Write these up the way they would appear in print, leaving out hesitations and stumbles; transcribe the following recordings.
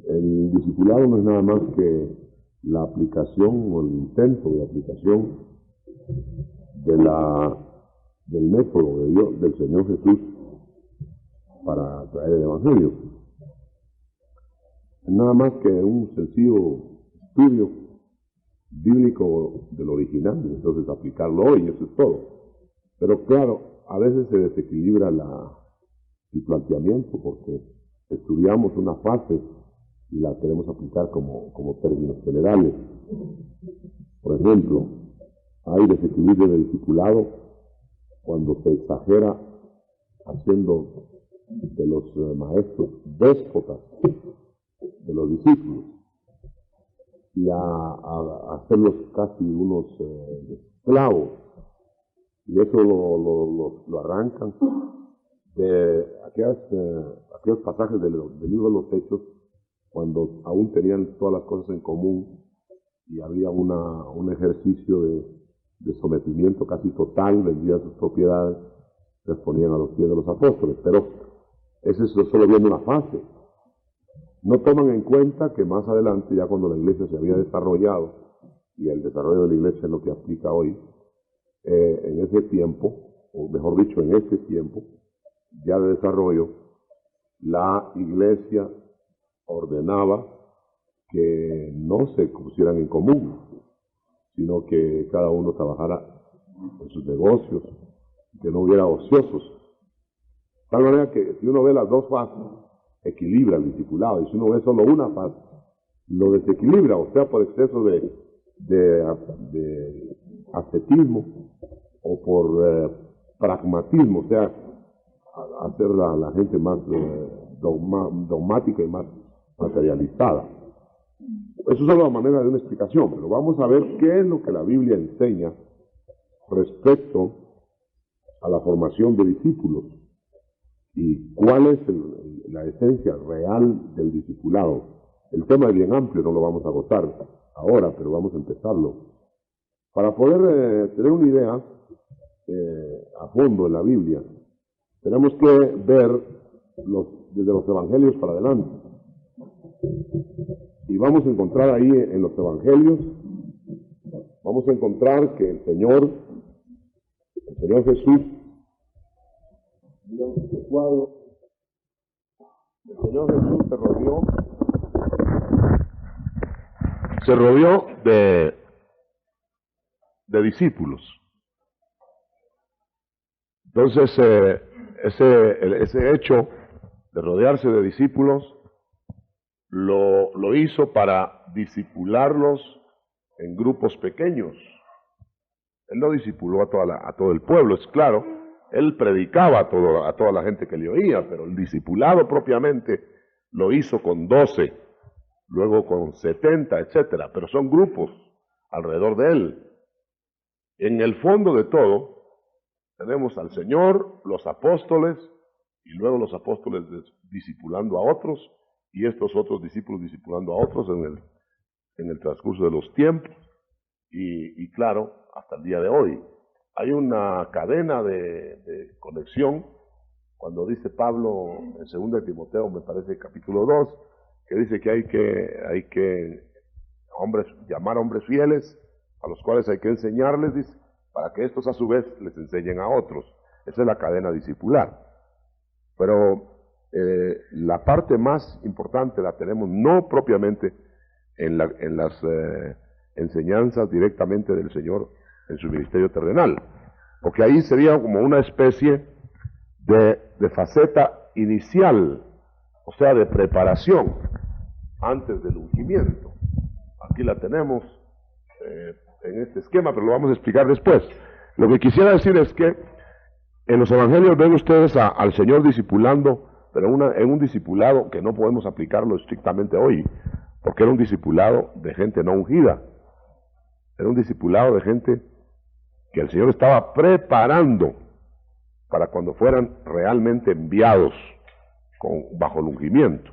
El discipulado no es nada más que la aplicación o el intento de aplicación del método de Dios, del Señor Jesús, para traer el Evangelio. Es nada más que un sencillo estudio bíblico del original, y entonces aplicarlo hoy, eso es todo. Pero claro, a veces se desequilibra el planteamiento porque estudiamos una fase y la queremos aplicar como términos generales. Por ejemplo, hay desequilibrio de discipulado cuando se exagera haciendo de los maestros déspotas de los discípulos y a hacerlos casi unos esclavos, y eso lo arrancan de aquellos pasajes del libro de los Hechos, cuando aún tenían todas las cosas en común y había un ejercicio de sometimiento casi total, vendían sus propiedades, les ponían a los pies de los apóstoles. Pero ese es solo viendo una fase. No toman en cuenta que más adelante, ya cuando la iglesia se había desarrollado, y el desarrollo de la iglesia es lo que aplica hoy, en ese tiempo, o mejor dicho, en este tiempo ya de desarrollo, la iglesia ordenaba que no se pusieran en común, sino que cada uno trabajara en sus negocios, que no hubiera ociosos. De tal manera que si uno ve las dos fases, equilibra el discipulado, y si uno ve solo una fase, lo desequilibra, o sea, por exceso de ascetismo o por pragmatismo, o sea, hacer a la gente más dogmática y más materializada. Eso es solo la manera de una explicación, pero vamos a ver qué es lo que la Biblia enseña respecto a la formación de discípulos y cuál es la esencia real del discipulado. El tema es bien amplio, no lo vamos a gozar ahora, pero vamos a empezarlo. Para poder tener una idea a fondo en la Biblia, tenemos que ver desde los evangelios para adelante. Y vamos a encontrar ahí en los evangelios, vamos a encontrar que el Señor Jesús, digamos, este cuadro, el Señor Jesús se rodeó de discípulos. Entonces, ese hecho de rodearse de discípulos lo hizo para discipularlos en grupos pequeños. Él no discipuló a todo el pueblo, es claro. Él predicaba a toda la gente que le oía, pero el discipulado propiamente lo hizo con 12, luego con 70, etcétera. Pero son grupos alrededor de él. En el fondo de todo, tenemos al Señor, los apóstoles, y luego los apóstoles discipulando a otros, y estos otros discípulos discipulando a otros en el transcurso de los tiempos, y claro, hasta el día de hoy. Hay una cadena de conexión, cuando dice Pablo en 2 Timoteo, me parece capítulo 2, que dice que hay que llamar a hombres fieles, a los cuales hay que enseñarles, dice, para que estos a su vez les enseñen a otros. Esa es la cadena discipular. Pero la parte más importante la tenemos no propiamente en las enseñanzas directamente del Señor en su ministerio terrenal, porque ahí sería como una especie de faceta inicial, o sea, de preparación antes del ungimiento. Aquí la tenemos en este esquema, pero lo vamos a explicar después. Lo que quisiera decir es que en los evangelios ven ustedes al Señor discipulando, pero en un discipulado que no podemos aplicarlo estrictamente hoy, porque era un discipulado de gente no ungida, era un discipulado de gente que el Señor estaba preparando para cuando fueran realmente enviados bajo el ungimiento.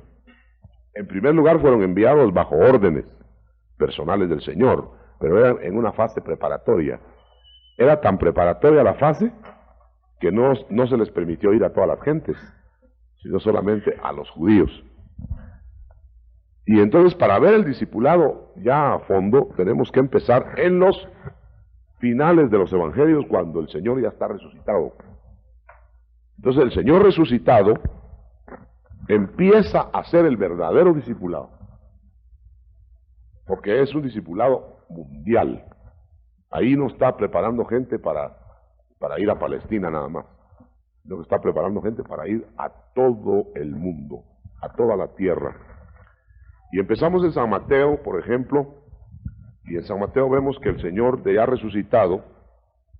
En primer lugar fueron enviados bajo órdenes personales del Señor, pero eran en una fase preparatoria. Era tan preparatoria la fase que no se les permitió ir a todas las gentes, sino solamente a los judíos. Y entonces, para ver el discipulado ya a fondo, tenemos que empezar en los finales de los evangelios, cuando el Señor ya está resucitado. Entonces, el Señor resucitado empieza a ser el verdadero discipulado, porque es un discipulado mundial. Ahí no está preparando gente para ir a Palestina nada más, sino que está preparando gente para ir a todo el mundo, a toda la tierra. Y empezamos en San Mateo, por ejemplo, y en San Mateo vemos que el Señor, de ya resucitado,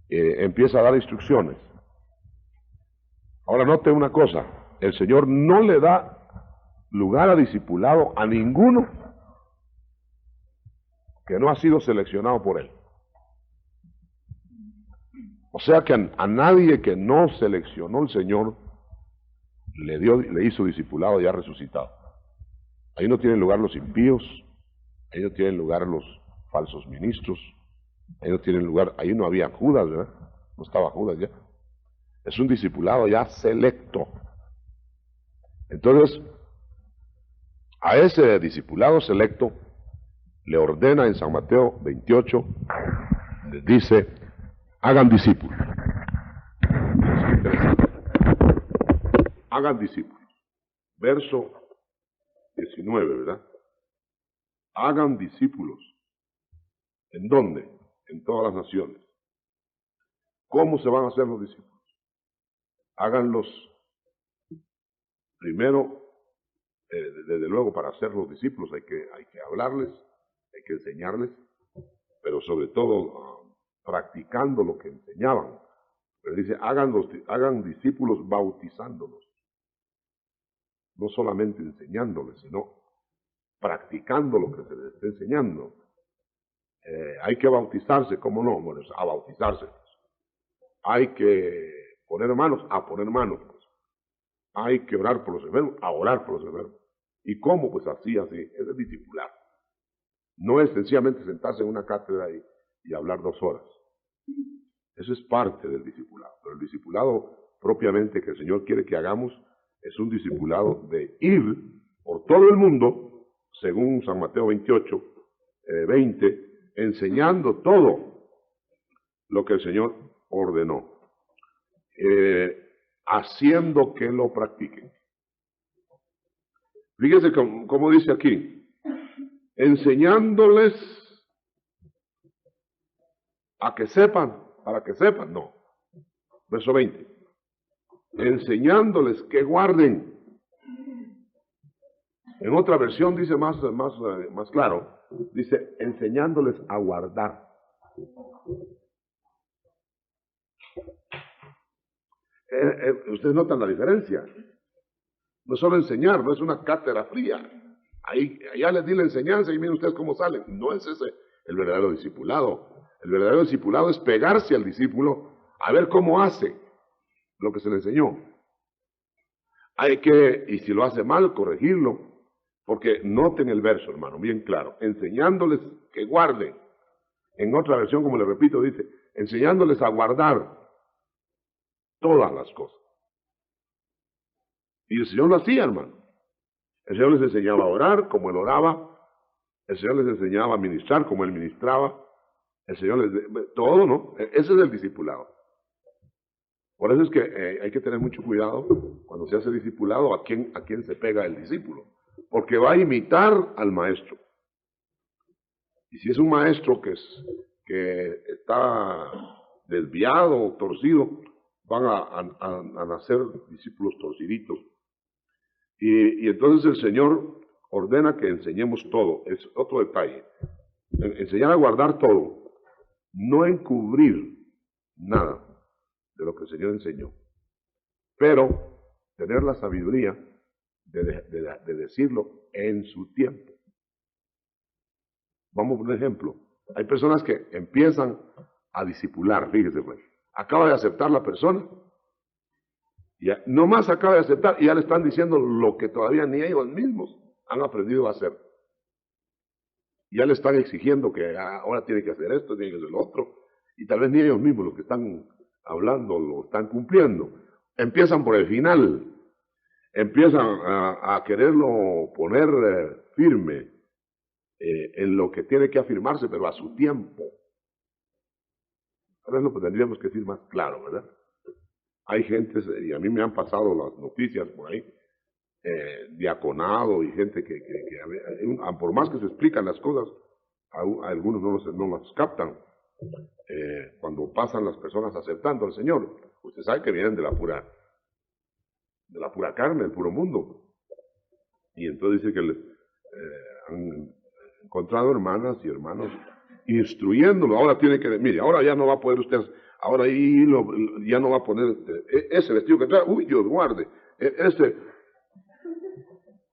empieza a dar instrucciones. Ahora note una cosa, el Señor no le da lugar a discipulado a ninguno que no ha sido seleccionado por Él. O sea que a nadie que no seleccionó el Señor le hizo discipulado ya resucitado. Ahí no tienen lugar los impíos, ahí no tienen lugar los falsos ministros, ahí no tienen lugar, ahí no había Judas, ¿verdad? No estaba Judas ya. Es un discipulado ya selecto. Entonces, a ese discipulado selecto le ordena en San Mateo 28, les dice, hagan discípulos. Hagan discípulos. Verso 19, ¿verdad? Hagan discípulos. ¿En dónde? En todas las naciones. ¿Cómo se van a hacer los discípulos? Háganlos primero, desde luego, para ser los discípulos hay que hablarles, hay que enseñarles, pero sobre todo practicando lo que enseñaban. Pero dice, hagan discípulos bautizándolos. No solamente enseñándoles, sino practicando lo que se les está enseñando. Hay que bautizarse, ¿cómo no? Bueno, a bautizarse. Hay que poner manos, a poner manos. Hay que orar por los enfermos, a orar por los enfermos. ¿Y cómo? Pues así, es el discipular. No es sencillamente sentarse en una cátedra y hablar 2 horas. Eso es parte del discipulado. Pero el discipulado propiamente que el Señor quiere que hagamos es un discipulado de ir por todo el mundo, según San Mateo 28, 20, enseñando todo lo que el Señor ordenó, haciendo que lo practiquen. Fíjense cómo dice aquí, enseñándoles a que sepan, para que sepan, no. Verso 20, enseñándoles que guarden. En otra versión dice más claro, dice enseñándoles a guardar. Ustedes notan la diferencia. No es solo enseñar, no es una cátedra fría. Allá les di la enseñanza y miren ustedes cómo salen. No es ese el verdadero discipulado. El verdadero discipulado es pegarse al discípulo a ver cómo hace lo que se le enseñó. Y si lo hace mal, corregirlo. Porque noten el verso, hermano, bien claro. Enseñándoles que guarden. En otra versión, como le repito, dice, enseñándoles a guardar todas las cosas. Y el Señor lo hacía, hermano. El Señor les enseñaba a orar como Él oraba. El Señor les enseñaba a ministrar como Él ministraba. El Señor todo, ¿no? Ese es el discipulado. Por eso es que hay que tener mucho cuidado cuando se hace discipulado a quién se pega el discípulo. Porque va a imitar al maestro. Y si es un maestro que está desviado o torcido, van a nacer discípulos torciditos. Y entonces el Señor ordena que enseñemos todo. Es otro detalle. Enseñar a guardar todo. No encubrir nada de lo que el Señor enseñó. Pero tener la sabiduría de decirlo en su tiempo. Vamos por un ejemplo. Hay personas que empiezan a discipular, fíjese pues. Acaba de aceptar la persona. Ya, no más acaba de aceptar y ya le están diciendo lo que todavía ni ellos mismos han aprendido a hacer. Ya le están exigiendo que ahora tiene que hacer esto, tiene que hacer lo otro. Y tal vez ni ellos mismos, los que están hablando, lo están cumpliendo. Empiezan por el final. empiezan a quererlo poner firme en lo que tiene que afirmarse, pero a su tiempo. Ahora lo tendríamos que decir más claro, ¿verdad? Hay gente, y a mí me han pasado las noticias por ahí, diaconado y gente que por más que se explican las cosas, a algunos no las captan. Cuando pasan las personas aceptando al Señor, usted sabe que vienen de la pura carne, del puro mundo. Y entonces dice que han encontrado hermanas y hermanos instruyéndolo. Ahora tiene que, mire, ahora ya no va a poder usted, ahora ya no va a poner ese vestido que trae, uy, Dios guarde, ese.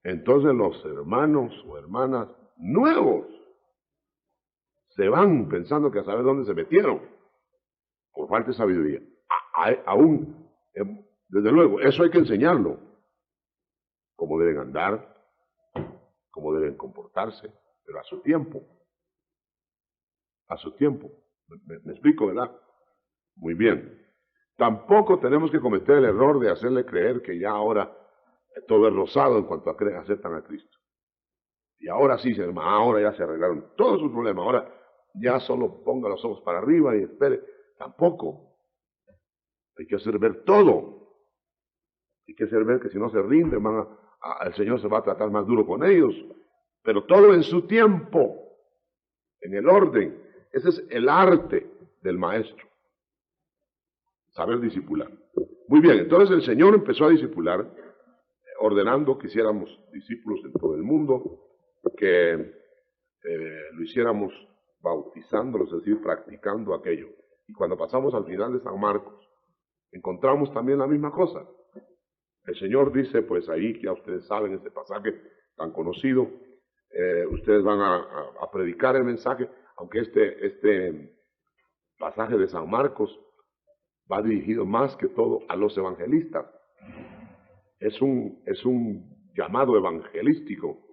Entonces los hermanos o hermanas nuevos se van pensando que a saber dónde se metieron, por falta de sabiduría. Aún, desde luego, eso hay que enseñarlo, cómo deben andar, cómo deben comportarse, pero a su tiempo. A su tiempo. ¿Me explico, verdad? Muy bien. Tampoco tenemos que cometer el error de hacerle creer que ya ahora todo es rosado en cuanto a aceptan a Cristo. Y ahora sí, ahora ya se arreglaron todos sus problemas, ahora ya solo ponga los ojos para arriba y espere. Tampoco. Hay que hacer ver todo. Hay que hacer ver que si no se rinden, el Señor se va a tratar más duro con ellos. Pero todo en su tiempo, en el orden. Ese es el arte del maestro. Saber discipular. Muy bien, entonces el Señor empezó a discipular, ordenando que hiciéramos discípulos en todo el mundo, que lo hiciéramos bautizándolos, es decir, practicando aquello. Y cuando pasamos al final de San Marcos, encontramos también la misma cosa. El Señor dice, pues ahí, que ya ustedes saben ese pasaje tan conocido, ustedes van a predicar el mensaje, aunque este pasaje de San Marcos va dirigido más que todo a los evangelistas. Es un llamado evangelístico.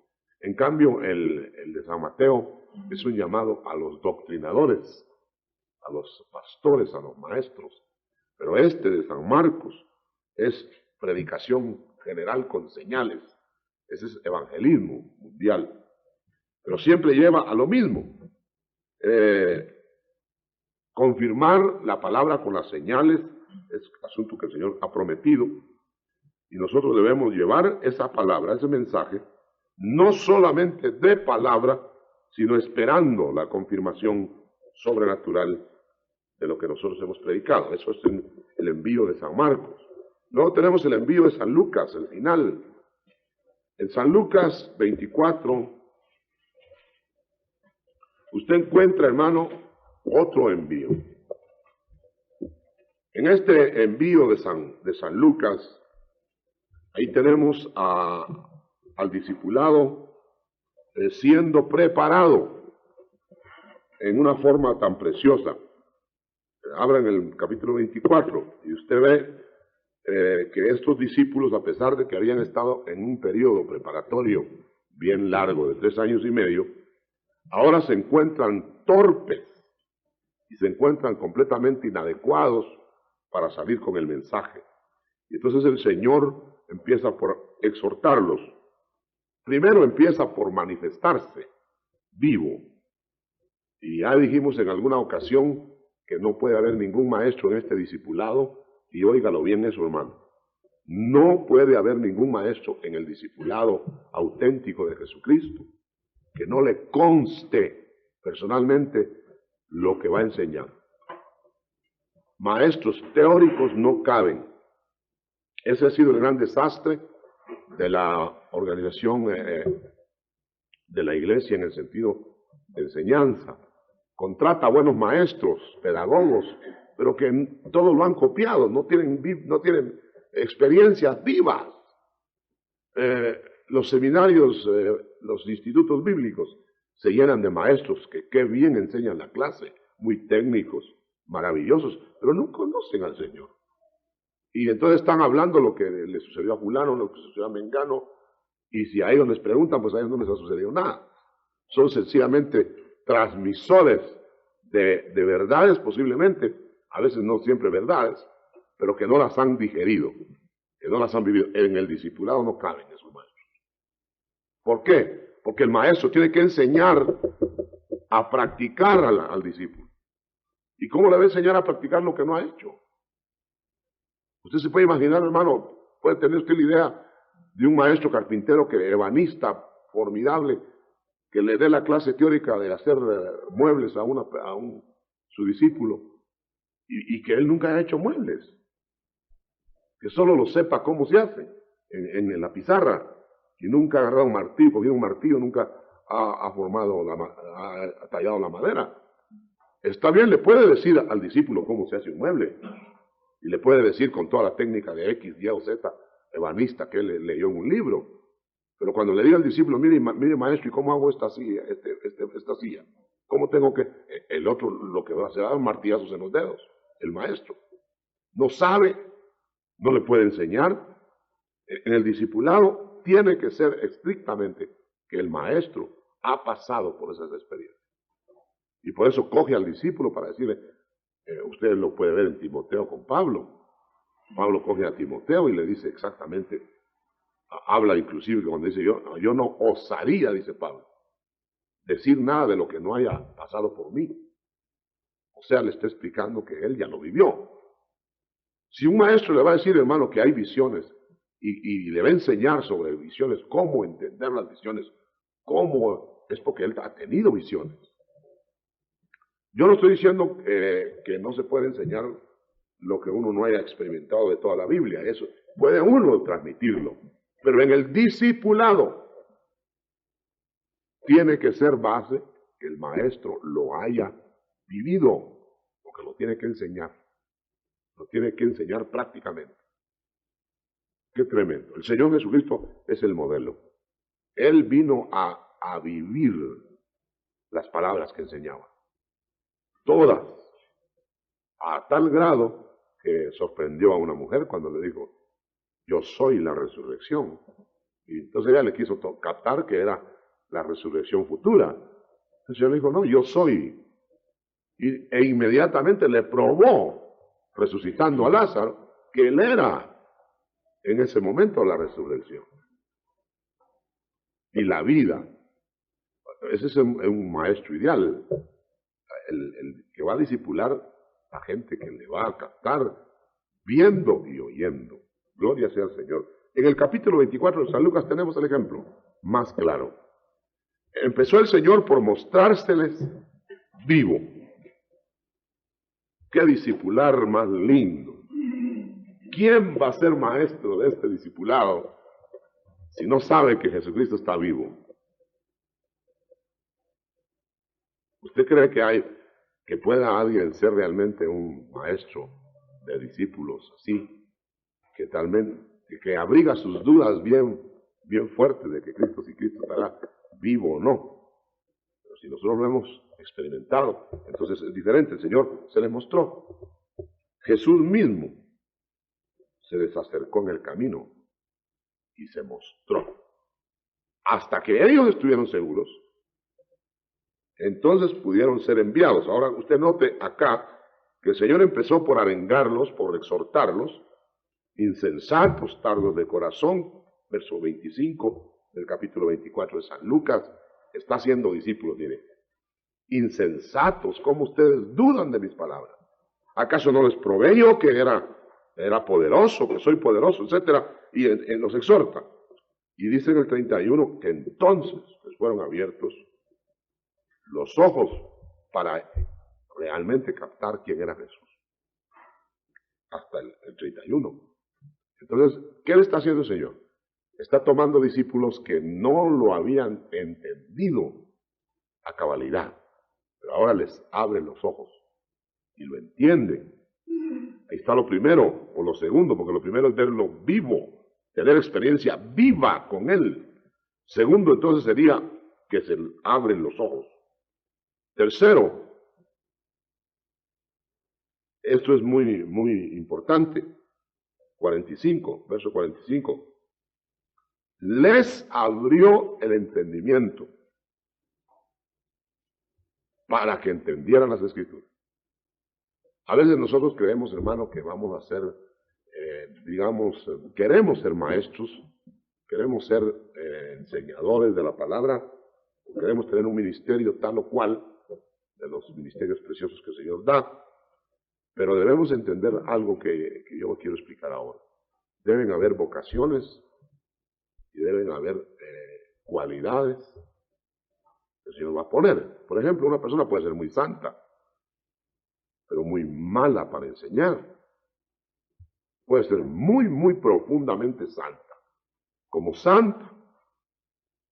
En cambio, el de San Mateo es un llamado a los doctrinadores, a los pastores, a los maestros. Pero este de San Marcos es predicación general con señales. Ese es evangelismo mundial. Pero siempre lleva a lo mismo. Confirmar la palabra con las señales es asunto que el Señor ha prometido. Y nosotros debemos llevar esa palabra, ese mensaje, no solamente de palabra, sino esperando la confirmación sobrenatural de lo que nosotros hemos predicado. Eso es el envío de San Marcos. Luego tenemos el envío de San Lucas, el final. En San Lucas 24, usted encuentra, hermano, otro envío. En este envío de San Lucas, ahí tenemos al discipulado siendo preparado en una forma tan preciosa. Abran el capítulo 24 y usted ve que estos discípulos, a pesar de que habían estado en un periodo preparatorio bien largo de 3 años y medio, ahora se encuentran torpes y se encuentran completamente inadecuados para salir con el mensaje. Y entonces el Señor empieza por exhortarlos. Primero empieza por manifestarse vivo. Y ya dijimos en alguna ocasión que no puede haber ningún maestro en este discipulado, y óigalo bien eso, hermano. No puede haber ningún maestro en el discipulado auténtico de Jesucristo que no le conste personalmente lo que va a enseñar. Maestros teóricos no caben. Ese ha sido el gran desastre de la organización de la iglesia en el sentido de enseñanza. Contrata buenos maestros, pedagogos, pero que todo lo han copiado, no tienen experiencias vivas. Los seminarios, los institutos bíblicos se llenan de maestros que qué bien enseñan la clase, muy técnicos, maravillosos, pero no conocen al Señor. Y entonces están hablando lo que le sucedió a fulano, lo que sucedió a Mengano, y si a ellos les preguntan, pues a ellos no les ha sucedido nada. Son sencillamente transmisores de verdades posiblemente, a veces no siempre verdades, pero que no las han digerido. que no las han vivido. En el discipulado no caben esos maestros. ¿Por qué? Porque el maestro tiene que enseñar a practicar al discípulo. ¿Y cómo le va a enseñar a practicar lo que no ha hecho? Usted se puede imaginar, hermano, puede tener usted la idea de un maestro carpintero ebanista, formidable, que le dé la clase teórica de hacer muebles a su discípulo, y que él nunca haya hecho muebles, que solo lo sepa cómo se hace en la pizarra, y nunca ha agarrado un martillo, cogido un martillo, nunca ha tallado la madera. Está bien, le puede decir al discípulo cómo se hace un mueble, y le puede decir con toda la técnica de X, Y o Z ebanista que él leyó en un libro. Pero cuando le diga al discípulo, mire maestro, ¿y cómo hago esta silla? Esta silla? ¿Cómo tengo que...? El otro lo que va a hacer es dar martillazos en los dedos. El maestro no sabe, no le puede enseñar. En el discipulado tiene que ser estrictamente que el maestro ha pasado por esas experiencias. Y por eso coge al discípulo para decirle, usted lo puede ver en Timoteo con Pablo. Pablo coge a Timoteo y le dice exactamente, habla inclusive cuando dice yo no osaría, dice Pablo, decir nada de lo que no haya pasado por mí. O sea, le está explicando que él ya lo vivió. Si un maestro le va a decir, hermano, que hay visiones y le va a enseñar sobre visiones, cómo entender las visiones, cómo es porque él ha tenido visiones. Yo no estoy diciendo que no se puede enseñar lo que uno no haya experimentado de toda la Biblia, eso puede uno transmitirlo, pero en el discipulado tiene que ser base que el maestro lo haya vivido, porque lo tiene que enseñar prácticamente. Qué tremendo. El Señor Jesucristo es el modelo. Él vino a vivir las palabras que enseñaba, todas, a tal grado que sorprendió a una mujer cuando le dijo, yo soy la resurrección. Y entonces ella le quiso captar que era la resurrección futura. El Señor le dijo, no, yo soy. E inmediatamente le probó, resucitando a Lázaro, que él era en ese momento la resurrección. Y la vida. Ese es un maestro ideal. El que va a discipular a gente que le va a captar viendo y oyendo. Gloria sea al Señor. En el capítulo 24 de San Lucas tenemos el ejemplo más claro. Empezó el Señor por mostrárseles vivo. Qué discipular más lindo. ¿Quién va a ser maestro de este discipulado si no sabe que Jesucristo está vivo? ¿Usted cree que pueda alguien ser realmente un maestro de discípulos así? Que abriga sus dudas bien fuertes de que si Cristo estará vivo o no. Pero si nosotros lo hemos experimentado, entonces es diferente. El Señor se le mostró. Jesús mismo se les acercó en el camino y se mostró. Hasta que ellos estuvieron seguros, entonces pudieron ser enviados. Ahora usted note acá que el Señor empezó por arengarlos, por exhortarlos, insensatos, tardos de corazón, verso 25 del capítulo 24 de San Lucas, está haciendo discípulos, mire. Insensatos, ¿cómo ustedes dudan de mis palabras? ¿Acaso no les probé yo que era poderoso, que soy poderoso, etcétera? Y los exhorta. Y dice en el 31 que entonces les fueron abiertos los ojos para realmente captar quién era Jesús. Hasta el 31. Entonces, ¿qué le está haciendo el Señor? Está tomando discípulos que no lo habían entendido a cabalidad, pero ahora les abre los ojos y lo entienden. Ahí está lo primero, o lo segundo, porque lo primero es verlo vivo, tener experiencia viva con Él. Segundo, entonces, sería que se abren los ojos. Tercero, esto es muy importante, 45, verso 45, les abrió el entendimiento para que entendieran las Escrituras. A veces nosotros creemos, hermano, que vamos a ser digamos, queremos ser maestros, queremos ser enseñadores de la palabra, queremos tener un ministerio tal o cual, de los ministerios preciosos que el Señor da, pero debemos entender algo que yo quiero explicar ahora. Deben haber vocaciones y deben haber cualidades que el Señor va a poner. Por ejemplo, una persona puede ser muy santa, pero muy mala para enseñar. Puede ser muy, muy profundamente santa. Como santa,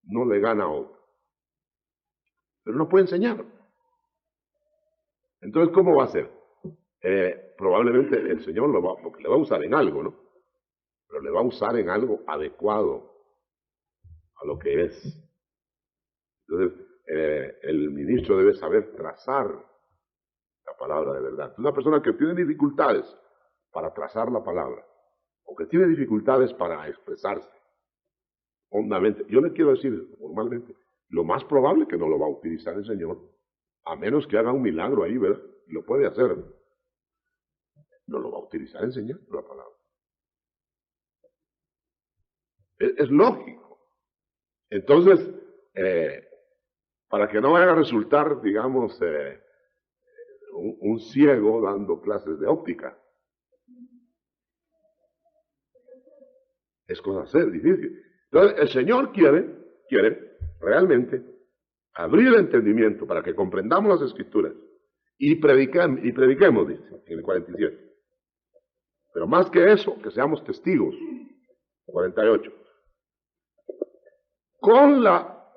no le gana a otro. Pero no puede enseñar. Entonces, ¿cómo va a ser? Probablemente el Señor porque le va a usar en algo, ¿no? Pero le va a usar en algo adecuado a lo que es. Entonces, el ministro debe saber trazar la palabra de verdad. Una persona que tiene dificultades para trazar la palabra, o que tiene dificultades para expresarse hondamente, yo le quiero decir formalmente, lo más probable es que no lo va a utilizar el Señor, a menos que haga un milagro ahí, ¿verdad? Lo puede hacer. No lo va a utilizar el Señor la palabra. Es lógico. Entonces, para que no vaya a resultar, digamos, un ciego dando clases de óptica. Es cosa difícil. Entonces, el Señor quiere realmente abrir el entendimiento para que comprendamos las Escrituras y prediquemos, dice en el 47. Pero más que eso, que seamos testigos. 48. Con la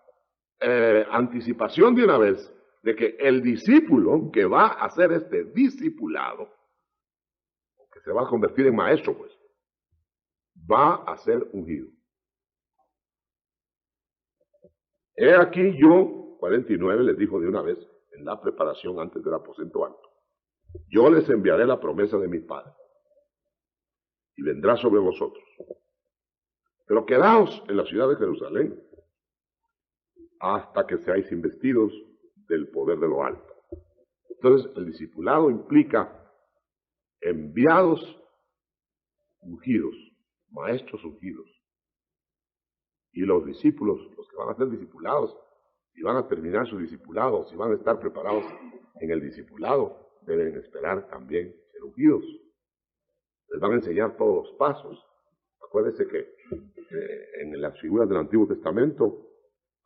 anticipación de una vez de que el discípulo que va a ser este discipulado, que se va a convertir en maestro, pues, va a ser ungido. He aquí yo, 49, les dijo de una vez, en la preparación antes del aposento alto, yo les enviaré la promesa de mi Padre, y vendrá sobre vosotros. Pero quedaos en la ciudad de Jerusalén, hasta que seáis investidos del poder de lo alto. Entonces, el discipulado implica enviados ungidos, maestros ungidos. Y los discípulos, los que van a ser discipulados, y van a terminar su discipulado, si van a estar preparados en el discipulado, deben esperar también ser ungidos. Les van a enseñar todos los pasos. Acuérdense que en las figuras del Antiguo Testamento,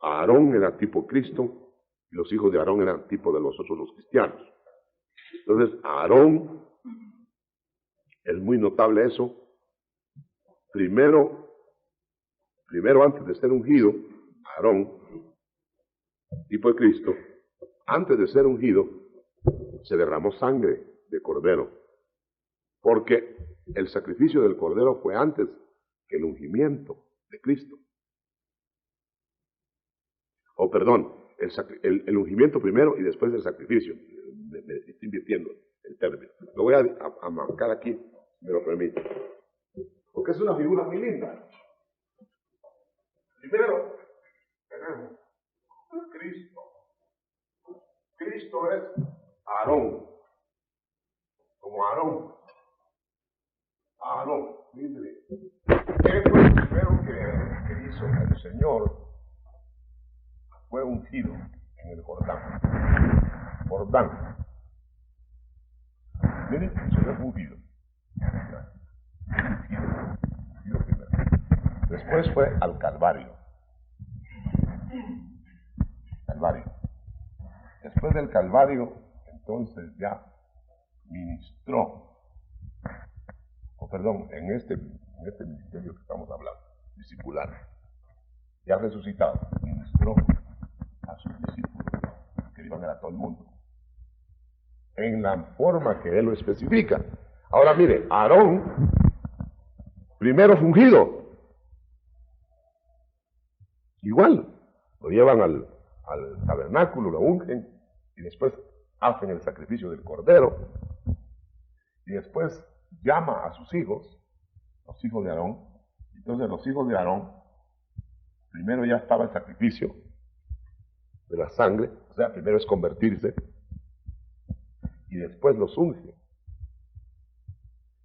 Aarón era tipo Cristo, y los hijos de Aarón eran tipo de nosotros los cristianos. Entonces, Aarón, es muy notable eso. Primero antes de ser ungido, Aarón, tipo de Cristo, antes de ser ungido, se derramó sangre de cordero, porque el sacrificio del cordero fue antes que el ungimiento de Cristo. O perdón, el ungimiento primero y después el sacrificio. Me estoy invirtiendo el término. Lo voy a marcar aquí, si me lo permite. Porque es una figura muy linda. Primero, tenemos Cristo. Cristo es Aarón. Como Aarón. Aarón. Mire, ¿qué fue lo primero que hizo el Señor? Fue ungido en el Jordán. Jordán. Mire, el Señor fue ungido. Ungido primero. Después fue al Calvario. Calvario. Después del Calvario, entonces ya ministró, en este ministerio que estamos hablando, discipular, ya resucitado, ministró a sus discípulos, que iban a todo el mundo, en la forma que él lo especifica. Ahora mire, Aarón, primero fue ungido, igual, lo llevan al tabernáculo, lo ungen, y después hacen el sacrificio del cordero, y después llama a sus hijos, los hijos de Aarón. Entonces los hijos de Aarón, primero ya estaba el sacrificio de la sangre, o sea, primero es convertirse, y después los unge.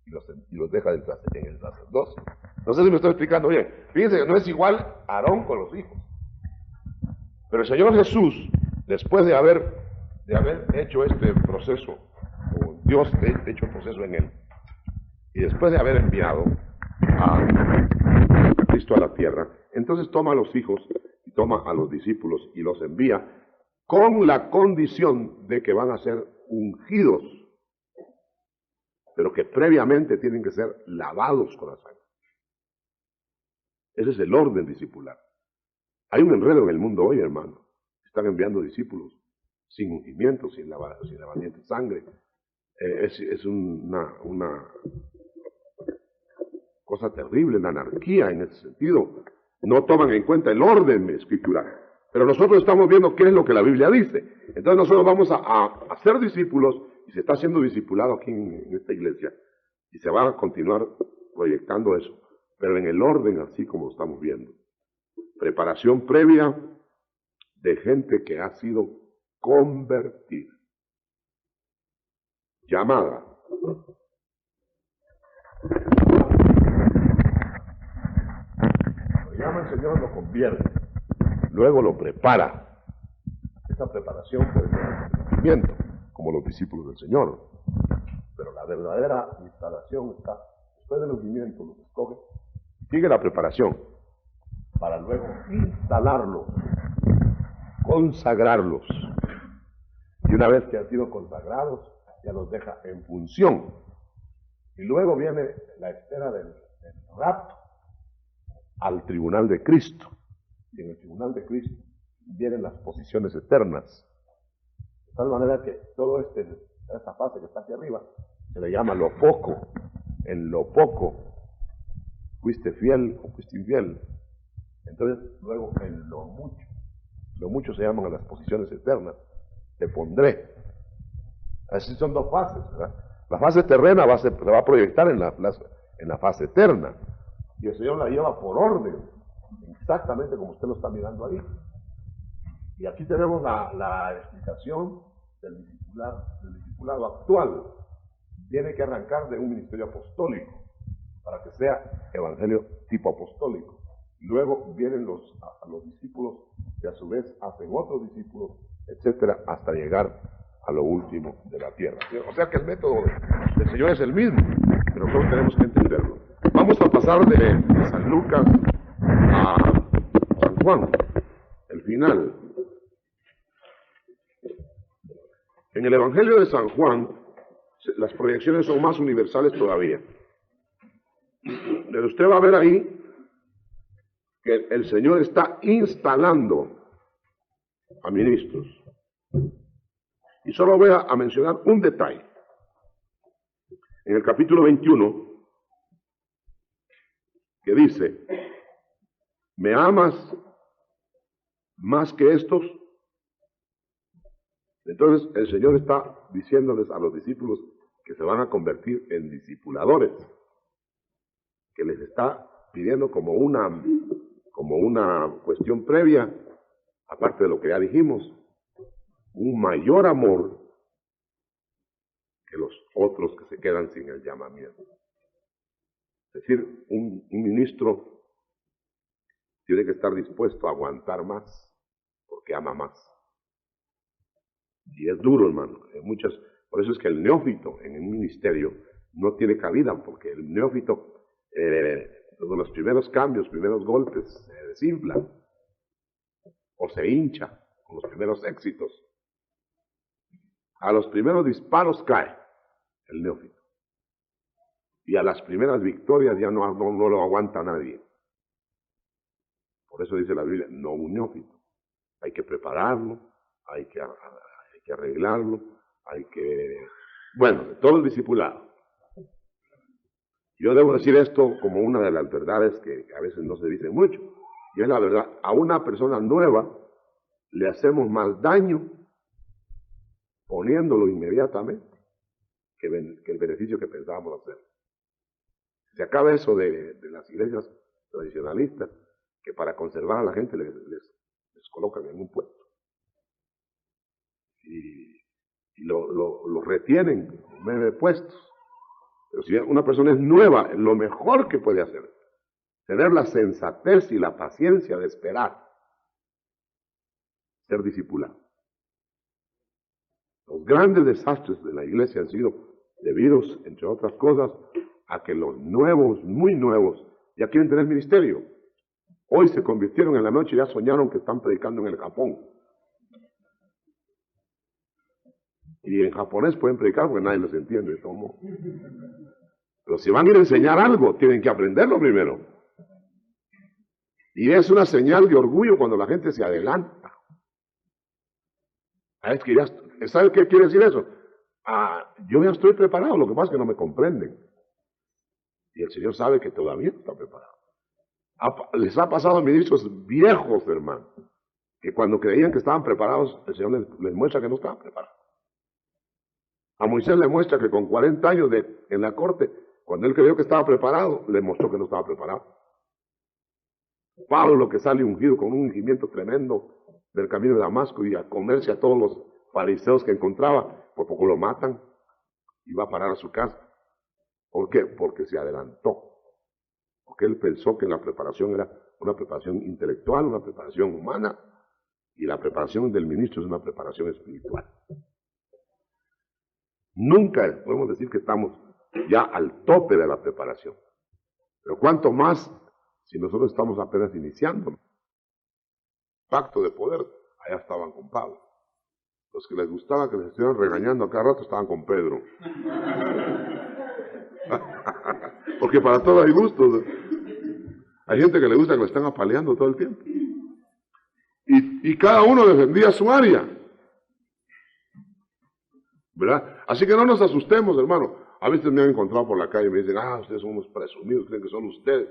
y los deja en el sacerdocio. No sé si me estoy explicando bien. Fíjense que no es igual Aarón con los hijos. Pero el Señor Jesús, después de haber hecho este proceso, o Dios ha hecho un proceso en él, y después de haber enviado a Cristo a la tierra, entonces toma a los hijos y toma a los discípulos y los envía con la condición de que van a ser ungidos, pero que previamente tienen que ser lavados con la sangre. Ese es el orden discipular. Hay un enredo en el mundo hoy, hermano. Están enviando discípulos sin ungimiento, sin lavamiento de sangre. Es una cosa terrible, la anarquía en ese sentido. No toman en cuenta el orden escritural. Pero nosotros estamos viendo qué es lo que la Biblia dice. Entonces nosotros vamos a ser discípulos, y se está haciendo discipulado aquí en esta iglesia, y se va a continuar proyectando eso, pero en el orden así como estamos viendo. Preparación previa de gente que ha sido convertida, llamada. Lo llama el Señor, lo convierte, luego lo prepara. Esa preparación puede ser el conocimiento, como los discípulos del Señor, pero la verdadera instalación está después del conocimiento, los escoge, sigue la preparación para luego instalarlos, consagrarlos, y una vez que han sido consagrados ya los deja en función, y luego viene la espera del rapto al tribunal de Cristo, y en el tribunal de Cristo vienen las posiciones eternas, de tal manera que todo esta fase que está aquí arriba se le llama lo poco. En lo poco fuiste fiel o fuiste infiel, entonces luego en lo mucho se llaman a las posiciones eternas, te pondré. Así son dos fases, ¿verdad? La fase terrena se va a proyectar en la fase eterna, y el Señor la lleva por orden, exactamente como usted lo está mirando ahí. Y aquí tenemos la explicación del discipulado actual. Tiene que arrancar de un ministerio apostólico para que sea evangelio tipo apostólico. Luego vienen los discípulos que a su vez hacen otros discípulos, etcétera, hasta llegar a lo último de la tierra. O sea que el método del Señor es el mismo, pero nosotros tenemos que entenderlo. Vamos a pasar de San Lucas a San Juan, el final. En el Evangelio de San Juan, las proyecciones son más universales todavía. Pero usted va a ver ahí que el Señor está instalando a ministros. Y solo voy a mencionar un detalle. En el capítulo 21, que dice, ¿me amas más que estos? Entonces el Señor está diciéndoles a los discípulos que se van a convertir en discipuladores, que les está pidiendo como una cuestión previa, aparte de lo que ya dijimos, un mayor amor que los otros que se quedan sin el llamamiento. Es decir, un ministro tiene que estar dispuesto a aguantar más porque ama más. Y es duro, hermano. Por eso es que el neófito en un ministerio no tiene cabida, porque el neófito, los primeros cambios, primeros golpes, se desinfla o se hincha con los primeros éxitos. A los primeros disparos cae el neófito. Y a las primeras victorias ya no lo aguanta nadie. Por eso dice la Biblia, no un neófito. Hay que prepararlo, hay que arreglarlo, todo el discipulado. Yo debo decir esto como una de las verdades que a veces no se dicen mucho, y es la verdad. A una persona nueva le hacemos más daño poniéndolo inmediatamente que el beneficio que pensábamos hacer. Se acaba eso de las iglesias tradicionalistas, que para conservar a la gente les colocan en un puesto. Y lo retienen en medio de puestos. Pero si una persona es nueva, lo mejor que puede hacer, tener la sensatez y la paciencia de esperar, ser discipulado. Los grandes desastres de la iglesia han sido debidos, entre otras cosas, a que los nuevos, muy nuevos, ya quieren tener ministerio. Hoy se convirtieron en la noche y ya soñaron que están predicando en el Japón. Y en japonés pueden predicar porque nadie los entiende. ¿Cómo? Pero si van a ir a enseñar algo, tienen que aprenderlo primero. Y es una señal de orgullo cuando la gente se adelanta. Es que ya, ¿sabe qué quiere decir eso? Yo ya estoy preparado, lo que pasa es que no me comprenden. Y el Señor sabe que todavía no está preparado. Les ha pasado a ministros viejos, hermano, que cuando creían que estaban preparados, el Señor les muestra que no estaban preparados. A Moisés le muestra que con 40 años en la corte, cuando él creyó que estaba preparado, le mostró que no estaba preparado. Pablo, que sale ungido con un ungimiento tremendo del camino de Damasco y a comerse a todos los fariseos que encontraba, por poco lo matan y va a parar a su casa. ¿Por qué? Porque se adelantó. Porque él pensó que la preparación era una preparación intelectual, una preparación humana, y la preparación del ministro es una preparación espiritual. Nunca podemos decir que estamos ya al tope de la preparación. Pero cuánto más si nosotros estamos apenas iniciando. Pacto de poder, allá estaban con Pablo. Los que les gustaba que les estuvieran regañando a cada rato estaban con Pedro. Porque para todo hay gustos. Hay gente que le gusta que lo estén apaleando todo el tiempo. Y cada uno defendía su área. ¿Verdad? Así que no nos asustemos, hermano. A veces me han encontrado por la calle y me dicen, ustedes son unos presumidos, creen que son ustedes.